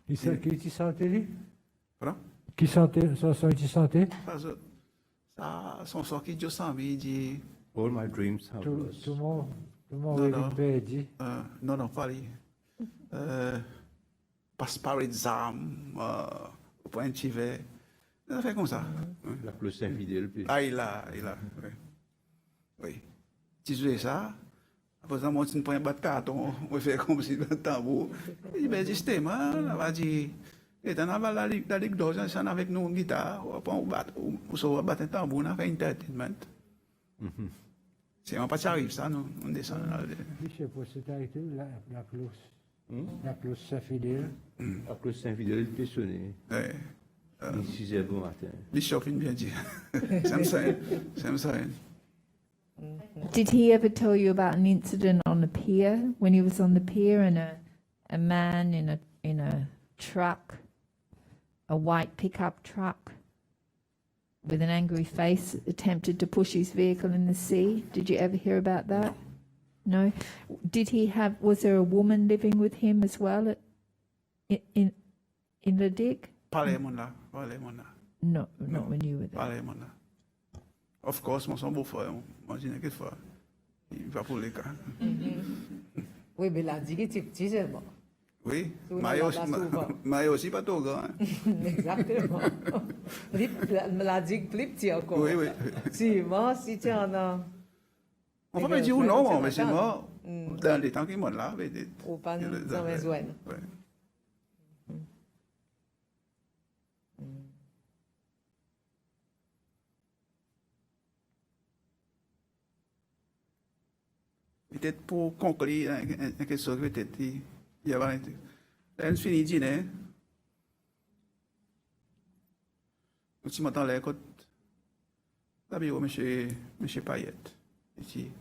Qui sentait lui? Voilà. Qui sentait, son son qui sentait? Parce que ça, son son qui joue sans il dit, All my dreams have Tout lost. le monde Non, non. perdu. non, pas lui. Pasparizam, point tivet. Ça fait comme ça. La plus infidèle. Puis... Ah, il a, oui. Oui. Tu joues ça, après ça, moi, tu ne prends pas de carton, on fait comme si le tambour. Il dit, ben, justement, on va dire, et dans la Ligue d'Or, on avec nous une guitare, on va battre un tambour, on a fait entertainment. C'est un pas ça arrive, ça, nous, on descend là. Je sais pas, c'est arrêté la plus infidèle. La plus infidèle, il peut sonner. Ouais. 6 heures du matin. Bishop, il bien dit. Same sign. Did he ever tell you about an incident on the pier when he was on the pier and a man in a truck, a white pickup truck, with an angry face attempted to push his vehicle in the sea? Did you ever hear about that? No. Was there a woman living with him as well in the dig? Parlez, mon là. No, not when you were there. Parlez, mon là. Of course, mon son beau-frère, imagine quelque fois. Il va pour les cas. Oui, mais la dit que tu petit, c'est bon. Oui, Souvent, Mario là, souvent. Mario aussi pas trop grand. Exactement. La dit plus petit encore. Oui, oui. Si, moi, si tu en as. On peut pas dire non, mais c'est mort. Dans les temps qui montent là, Ou pas dans les zones. Ouais. Peut-être pour conclure, une question que peut-être il y a une fini de dîner. Tu m'entends là, écoute, d'abord, monsieur Payet, ici,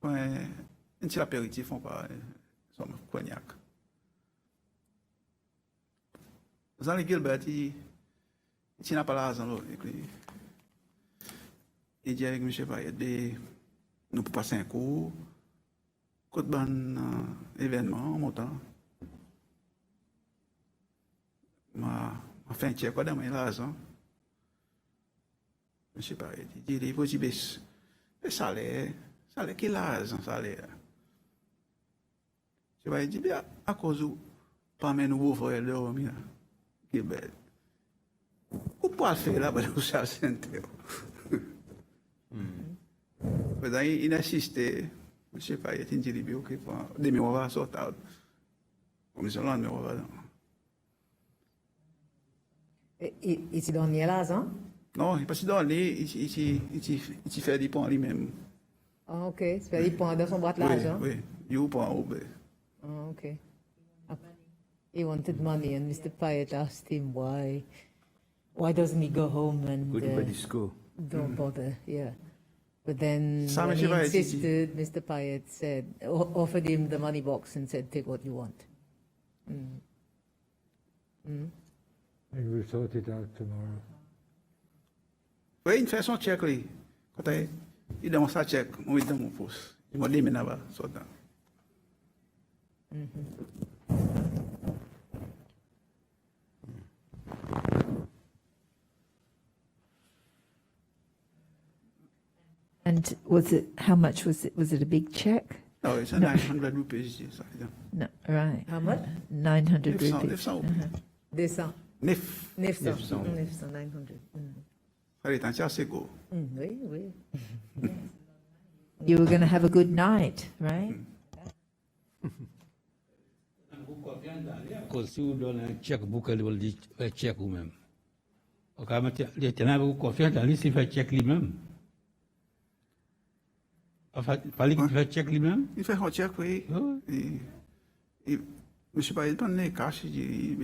c'est un petit apéritif, on parle, son cognac. Vous allez Gilbert, il n'a pas l'argent, il dit avec monsieur Payet, nous pouvons passer un cours, côté bon événement en montant. Ma fait un check, quoi, dans mes l'argent. Je sais pas, il dit, il faut dire, salaire, quel argent, salaire? Je sais pas, il dit, bien, à cause où, pas mes nouveaux frères de l'homme, qui est belle. Où peut faire là, pour le Charles Center? Il insistait, je ne sais pas, il y a une délibérée qui prend, demain on va sortir, comme ils sont là, mais on va. Il s'est donné l'argent? Non, il n'est pas si donné, il fait des points lui-même. Ah, ok. C'est-à-dire qu'il prend dans son boîte l'argent? Oui, il prend au bas. Ah, ok. He wanted money and Mr. Payet asked him why doesn't he go home and Go to the disco. don't bother, yeah. But then Ça, when he Monsieur Payet, insisted, Mr. Payet offered him the money box and said, take what you want. And we'll sort it out tomorrow. Oui, il fait son check, lui. Quand il donne sa check, on lui donne mon pouce. Il m'a dit, mais là-bas, sortant. And how much was it? Was it a big check? No, it's a 900 rupees. Yes, No, right. How much? 900 rupees. 900 rupees. 200. 900. 900. Ça est entier, c'est go. Oui, oui. You were going to have a good night, right? Because si vous donnez un checkbook, elle va dire check vous-même. Les tenants avez confiance dans lui, s'il fait check lui-même. Enfin, fallait qu'il fait check lui-même. Il fait un check, oui. Je ne sais pas, il donne les cash, il dit,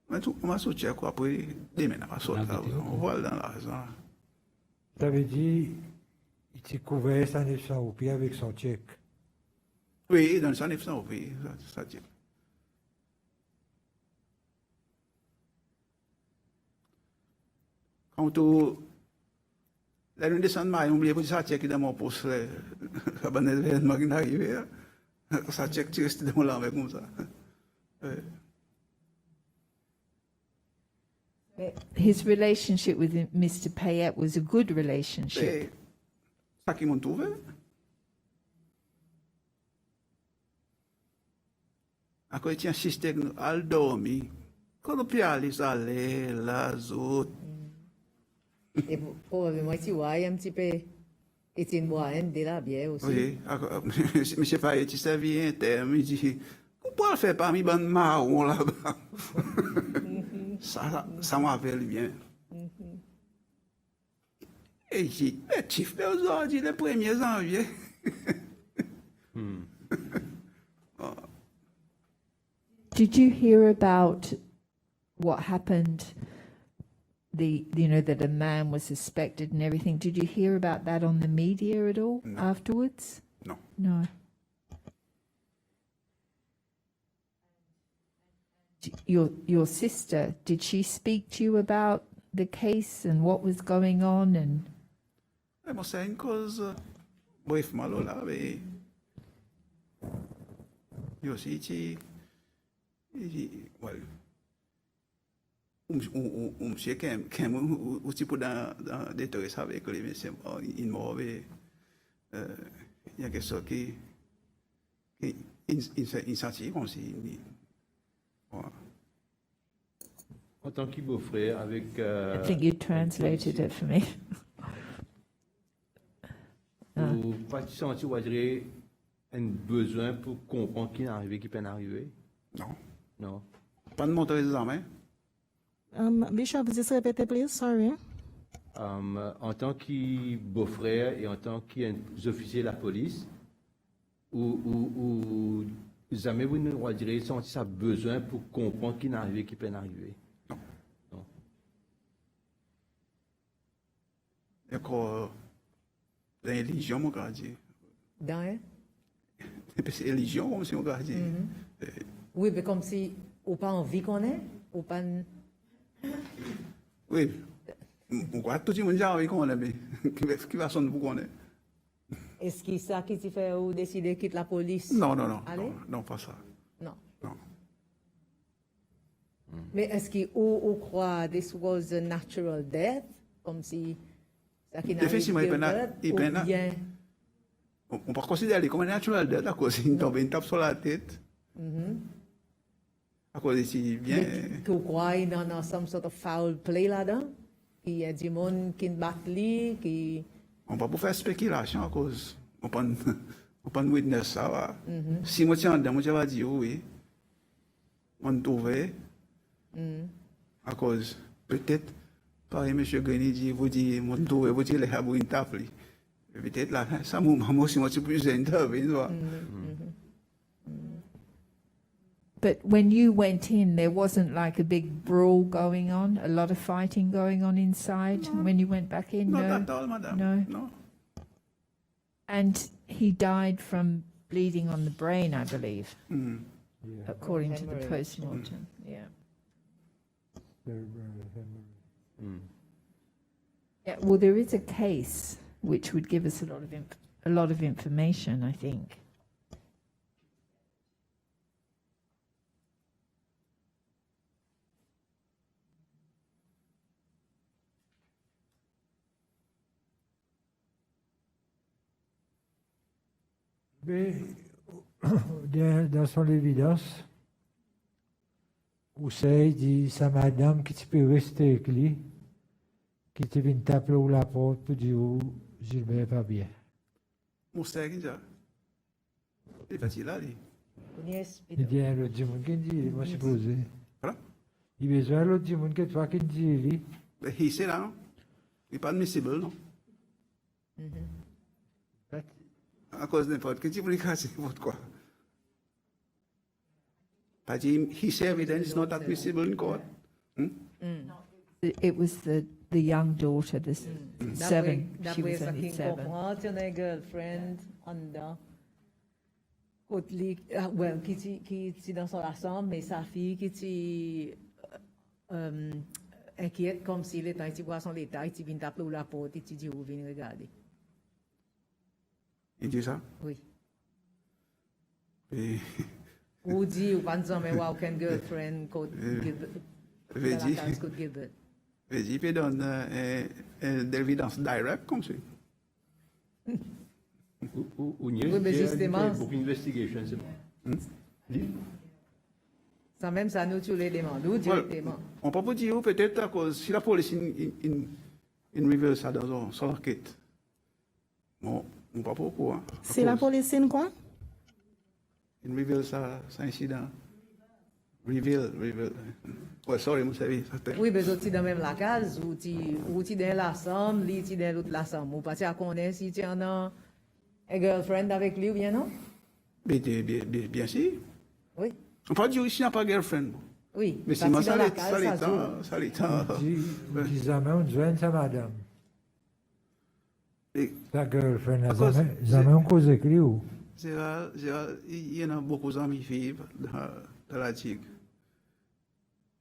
mais tout, on va sortir check, après, demain, on va sortir, on voit dans l'argent. Ça veut dire, il s'est couvert sa 900 roupies avec son chèque. Oui, dans les années 900, oui, ça dit. Quand tu... La lune descend, on oublie pour ça, check dans mon poste, la bonne événement qui est arrivé. Ça check, tu restes dans mon langue comme ça. His relationship with Mr. Payette was a good relationship. C'est ça qui m'ont trouvé. Quand il insistait que nous allons dormir, quand nous allons aller là, autres. Et probablement, si vous avez un petit peu, et une boîte de la bière aussi. Oui, M. Payet, il servait un terme, il dit, pourquoi faire parmi les marrons là-bas? Ça m'appelle bien. Et il dit, mais tu fais aujourd'hui le 1er janvier. Did you hear about what happened? That a man was suspected and everything. Did you hear about that on the media at all afterwards? Non. No. Your sister, did she speak to you about the case and what was going on? And Moi, c'est une cause. Bref, malo là, mais. Il aussi, well. Monsieur qui aussi pour dans des touristes avec les messieurs, il m'avait. Il y a quelque chose qui. Il sentit comme si. En tant que beau-frère, avec... I think you translated it for me. Vous pas senti ou dirais un besoin pour comprendre qui est arrivé, qui peut arriver? Non. Non. Pas de montrer les armes. Bishop, just repeat, please. Sorry. En tant que beau-frère et en tant qu'officier de la police, ou jamais vous ne direz senti ça besoin pour comprendre qui est arrivé, qui peut arriver? Non. Non. Il y a quoi dans la religion, mon gars dit. Dans, hein? C'est religion, comme si on gars dit. Oui, mais comme si, ou pas envie qu'on ait, ou pas... Oui. On croit tout le monde a envie qu'on ait, mais qui va sonner pour qu'on ait. Est-ce que ça qui te fait ou décider de quitter la police? Non, non, non. Allez? Non, pas ça. Non. Non. Mais est-ce que ou croit this was a natural death, comme si ça qui n'arrive Effectivement, il ou peine. bien On peut considérer comme un natural death à cause d'une tombe, une tape sur la tête. À cause ici, bien. que vous croyez dans some sort of foul play là-dedans? Il y a du monde qui bat lui, qui... On peut pas faire spéculation à cause. On peut witness ça. Va. Si moi tiens dedans, moi je vais dire oui. On trouve. À cause, peut-être, par M. Greny dit, vous dites, mon trouve, vous dites, les habous une tape. Peut-être là, ça m'a aussi, moi, je suis plus intervenu. But when you went in, there wasn't like a big brawl going on, a lot of fighting going on inside when you went back in? Not No. at all, madam. No. No. And he died from bleeding on the brain, I believe, Yeah. according to the Hemorrhage. post-mortem. Yeah. Cerebral hemorrhage. Yeah. Well, there is a case which would give us a lot of information, I think. Mais dans son évidence, Ousseille dit sa madame qui peut rester avec lui, qui te vient taper ou la porte pour dire Gilbert pas bien. Mon frère, il est parti là, lui. Yes, Il dit à l'autre du monde qui dit, moi je posé. Voilà. Il besoin à l'autre du monde que toi qui dit lui. Mais il est là, non? Il n'est pas admissible, non? À cause de n'importe quel type de cas, c'est n'importe quoi. Parce que his evidence is not admissible in court. It was the young daughter, the 7. She D'après was ça only qui 7. comprend, tu as une girlfriend en dedans. qui était dans son ensemble, mais sa fille qui était inquiète comme si l'État était voir son l'état, il vient taper la porte, il dit où venir regarder. Il dit ça? Oui. Et, Ou dit ou pas dire mais aucun girlfriend could give could give it. veut dire, il donne de l'évidence directe comme ça. Ou Oui, mais justement- Book investigation, c'est bon. Ça même ça nous tu les demandes ou directement. On peut pas dire peut-être à cause si la police révèle ça dans son enquête. Bon, on ne pas pourquoi. C'est la police, c'est quoi? Il révèle ça incident. Reveal. Ouais, sorry, mon service. Oui, mais tu dans même la case ou tu dans la somme, lui tu dans l'autre la somme. Ou pas tu connais si tu en as un girlfriend avec lui ou bien non? Bien sûr. Oui. On peut dire ici, il n'y a pas de girlfriend. Oui. Mais ça, c'est moi, tu dans ça la l'est, case, ça l'est, ça joue. ça l'est. On dit jamais on joint sa madame. Et Sa girlfriend, À cause- jamais on cause écrit ou? il y en a beaucoup d'amis filles dans la tique.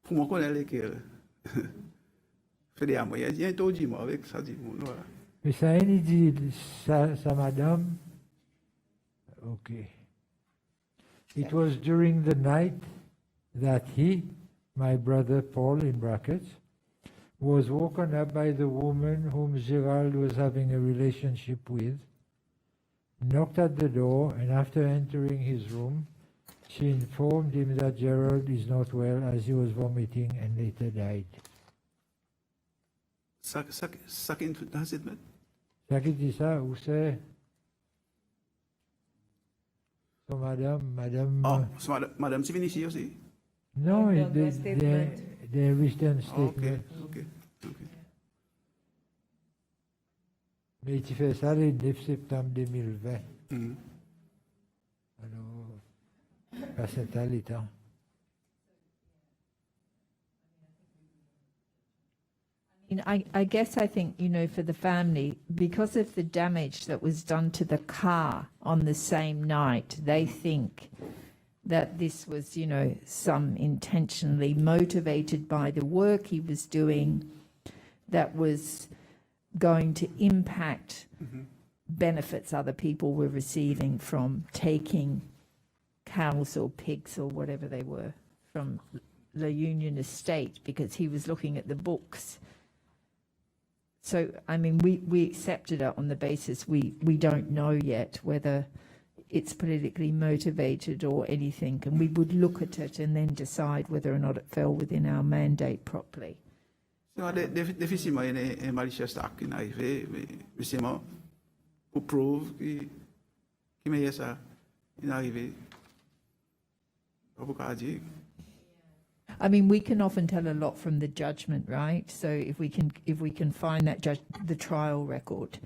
Pour moi, connaître lesquels. Fait des amours. Il y a un taux de moi avec ça. Voilà. Mais ça, il dit sa madame. Okay. It was during the night that he, my brother Paul in brackets, was woken up by the woman whom Gerald was having a relationship with, knocked at the door, and after entering his room, she informed him that Gerald is not well as he was vomiting and later died. Ça qui est dans cette mètre. Ça qui dit ça, où c'est? So, madame. Ah, c'est madame, tu viens ici aussi? No, Don't do a the statement. written Ah, ok, statement. ok. Mais tu fais ça le 9 septembre 2020. Mhm. Alors, pas cet à l'état. I guess I think, for the family, because of the damage that was done to the car on the same night, they think that this was, some intentionally motivated by the work he was doing that was going to impact benefits other people were receiving from taking cows or pigs or whatever they were from the Union estate, because he was looking at the books. So, we accepted it on the basis we don't know yet whether it's politically motivated or anything, and we would look at it and then decide whether or not it fell within our mandate properly. Difficilement, il y a un malicious act qui est arrivé, mais c'est moi, pour prouver qu'il y a ça, il est arrivé. Pas beaucoup dire. We can often tell a lot from the judgment, right? So if we can find that the trial record,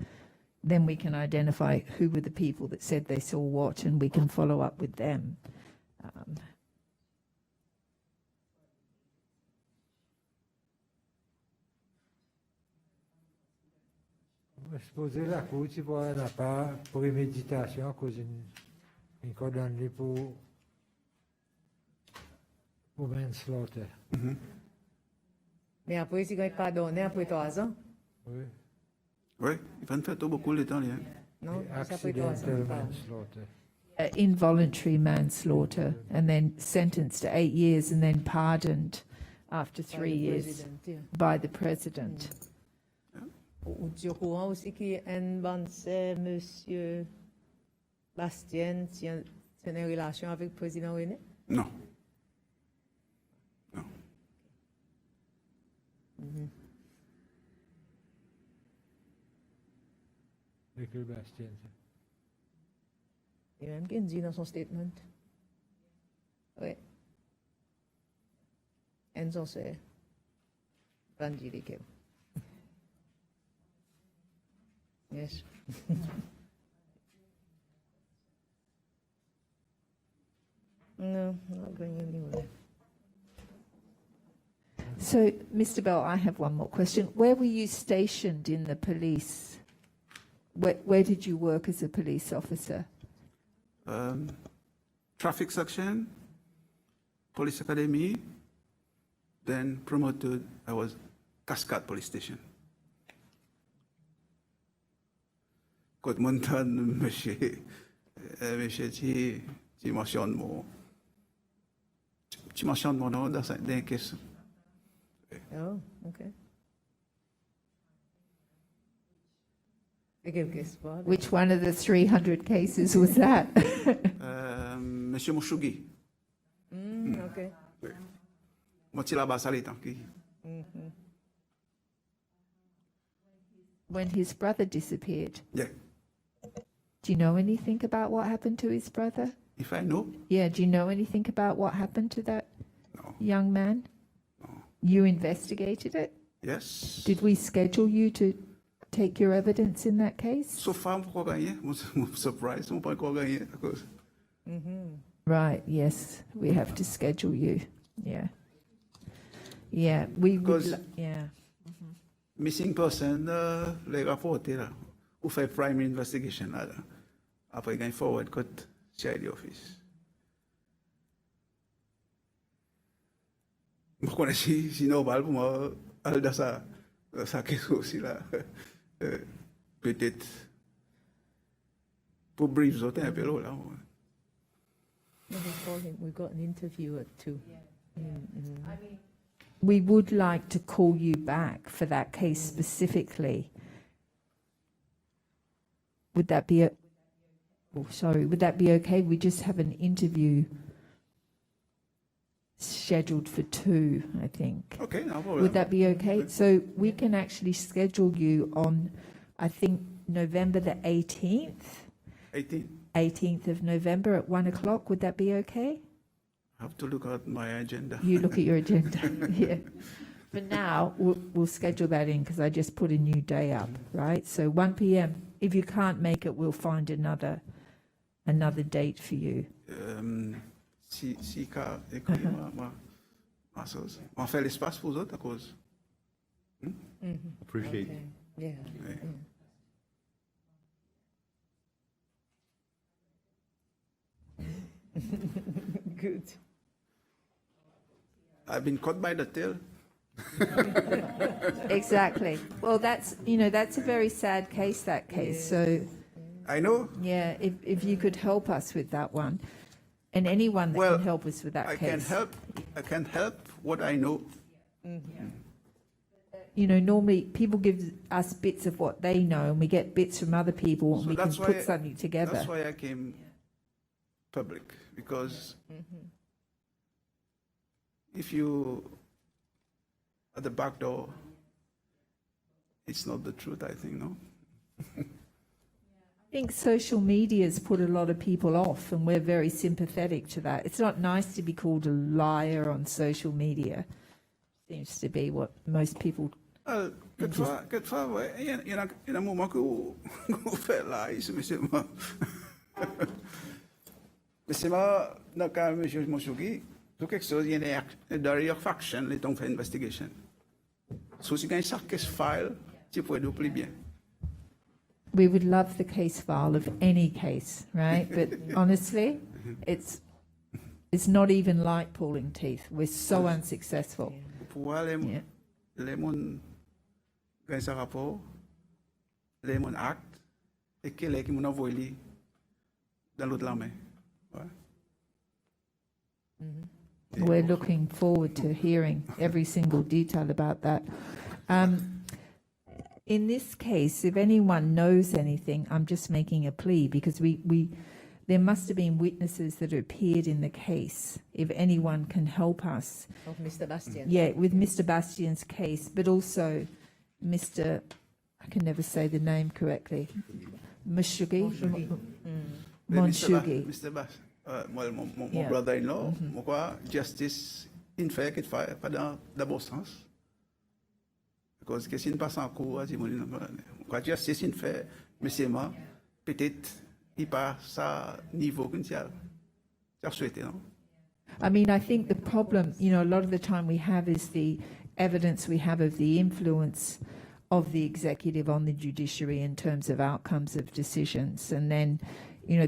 then we can identify who were the people that said they saw what, and we can follow up with them. Je posais la cour, tu vois, n'a pas préméditation, à cause d'une condamnée pour manslaughter. Mais après, si il pas donné après 3 ans, Oui. Oui, il va faire tout beaucoup de temps. non, ça après 3 Accidental ans. pas. manslaughter. Involuntary manslaughter, and then sentenced to 8 years and then pardoned after 3 years Président, tiens. by the president. Ou tu es au courant aussi qu'un c'est monsieur Bastien tient une relation avec le président René? Non. Avec le Bastien. Et même qu'il dit dans son statement. Oui. En c'est Randy Riquet. Yes. No, not going anywhere. So, Mr. Bell, I have one more question. Where were you stationed in the police? Where did you work as a police officer? traffic section, police academy, then promoted, I was Cascade police station. Quand montan, monsieur, tu mentionnes mon nom dans une question. Oh, okay. Quel espoir. Which one of the 300 cases was that? Monsieur Mouchougi, Okay. moi tu là-bas ça l'étant qui. When his brother disappeared. Yeah, Do you know anything about what happened to his brother? if I know, Yeah, do you know anything about what happened to that no, young man? You investigated it? yes. Did we schedule you to take your evidence in that case? So far, je pas gagné. Je suis surprised, je pas encore gagné à cause. Right, yes, we have to schedule you. Yeah. Yeah, we would, Because- yeah. Missing person, les rapportés là, ou fait primary investigation là. Après, gagne forward côté CID office. Je connais si normal pour moi, aller dans ça question aussi là. Peut-être pour brief zoter un peu là. We got an interview at 2. We would like to call you back for that case specifically. Would that be would that be okay? We just have an interview scheduled for 2, I think. Okay, no problem. Would that be okay? So we can actually schedule you on, I think, November the 18th, 18th of November at 1 o'clock. Would that be okay? I have to look at my agenda. You look at your agenda. Yeah. For now, we'll schedule that in because I just put a new day up, right? So 1 p.m. If you can't make it, we'll find another date for you. Si ka écrit ma sauce. On fait l'espace pour vous autres à cause. Appreciate. Okay. Yeah. Ouais. Good. I've been caught by the tail. Exactly. Well, that's a very sad case, that case. So, I know. yeah, if you could help us with that one, and anyone that Well, can help us with that I case. can help what I know. Normally people give us bits of what they know, and we get bits from other people, and So we can that's put why- something together. That's why I came public, because if you at the back door, it's not the truth, I think, no? I think social media's put a lot of people off, and we're very sympathetic to that. It's not nice to be called a liar on social media. Seems to be what most people. Quelquefois, ouais, il y a un moment que vous faites là, ici, mais c'est moi. Mais c'est moi, dans le cas de M. Mouchougi, tout quelque chose, il y a une derrière faction, les ont fait investigation. So, si gagne chaque case file, tu peux nous plus bien. We would love the case file of any case, right? But honestly, it's not even like pulling teeth. We're so unsuccessful. Pour voir les Yeah. gens gagnent ce rapport, les gens actent, et que les gens envoient dans l'autre l'armée. Ouais. We're looking forward to hearing every single detail about that. In this case, if anyone knows anything, I'm just making a plea because there must have been witnesses that appeared in the case. If anyone can help us, Of Mr. Bastian. yeah, with Mr. Bastian's case, but also Mr. I can never say the name correctly. Monshugi. Monshugi. Mr. Bass, mon Yeah. brother-in-law, moi quoi, justice, il fait qu'il fait pas dans le bon sens. Parce que s'il ne passe en cours, quoi, justice, il fait, mais c'est moi, peut-être, il passe à niveau que tu as souhaité, non? I mean, I think the problem, a lot of the time we have is the evidence we have of the influence of the executive on the judiciary in terms of outcomes of decisions. And then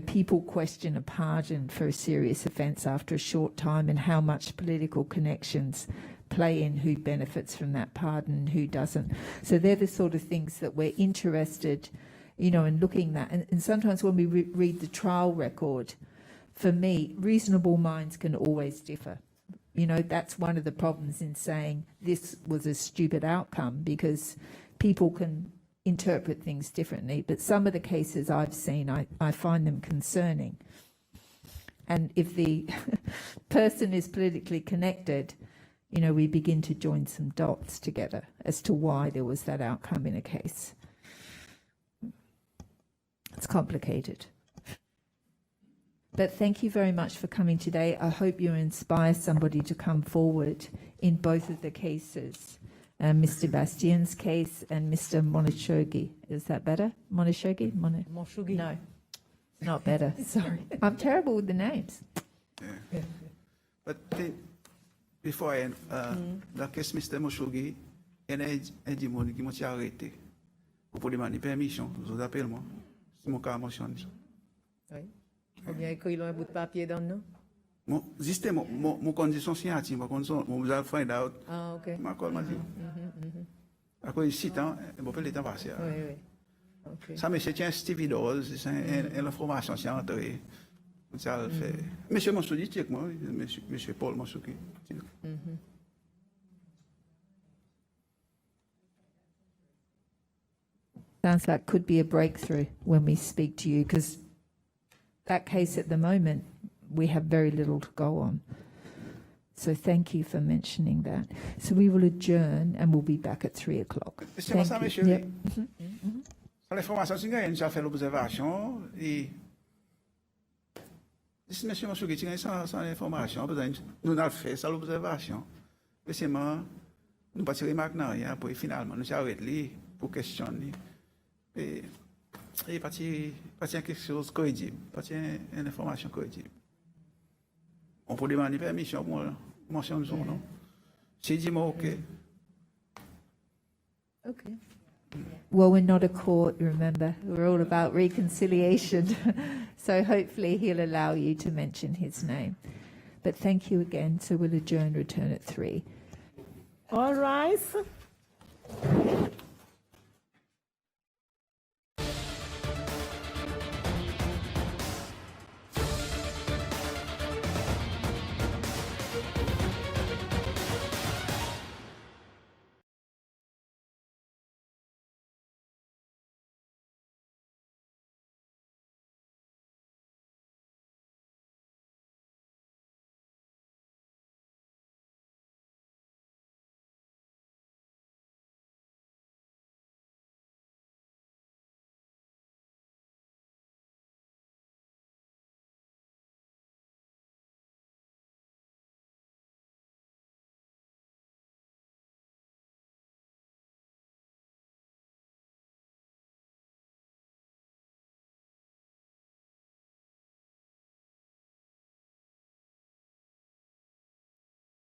people question a pardon for a serious offence after a short time and how much political connections play in who benefits from that pardon and who doesn't. So they're the sort of things that we're interested, in looking at. And sometimes when we read the trial record, for me, reasonable minds can always differ. That's one of the problems in saying this was a stupid outcome, because people can interpret things differently. But some of the cases I've seen, I find them concerning. And if the person is politically connected, we begin to join some dots together as to why there was that outcome in a case. It's complicated. But thank you very much for coming today. I hope you inspire somebody to come forward in both of the cases, Mr. Bastien's case and Mr. Monishogi. Is that better? Monishogi? Monshogi. No, it's not better. Sorry. I'm terrible with the names. Yeah. But before I end, la case Mr. Monshogi, il y a des gens qui m'ont arrêté pour demander permission. Je vous appelle moi. C'est mon cas, Oui. Ou bien écrit un bout de papier dans nous. Juste mon condition signature, vous allez find out. Ah, ok. Ma call m'a dit. À cause de 6 ans, je peux le temps passer. Oui. Okay. Ça, monsieur, tiens, Stevie Dawes, c'est une information qui est entrée. Ça le fait. Monsieur Monshogi, check moi, monsieur Paul Monshogi. Sounds like could be a breakthrough when we speak to you, because that case at the moment, we have very little to go on. So thank you for mentioning that. So we will adjourn and we'll be back at 3 o'clock. C'est ça, monsieur. Yep. L'information, c'est qu'il y a fait l'observation et si monsieur Monshogi tient sans information, nous avons fait ça l'observation. Spécialement, nous pas tiré marque rien pour finalement nous arrêter pour questionner. Et pas quelque chose corrigible, pas une information corrigible. On peut demander permission pour mentionner son nom. Si dit moi OK. Okay. Well, we're not a court, remember. We're all about reconciliation. So hopefully he'll allow you to mention his name. But thank you again. So we'll adjourn, return at 3. All rise.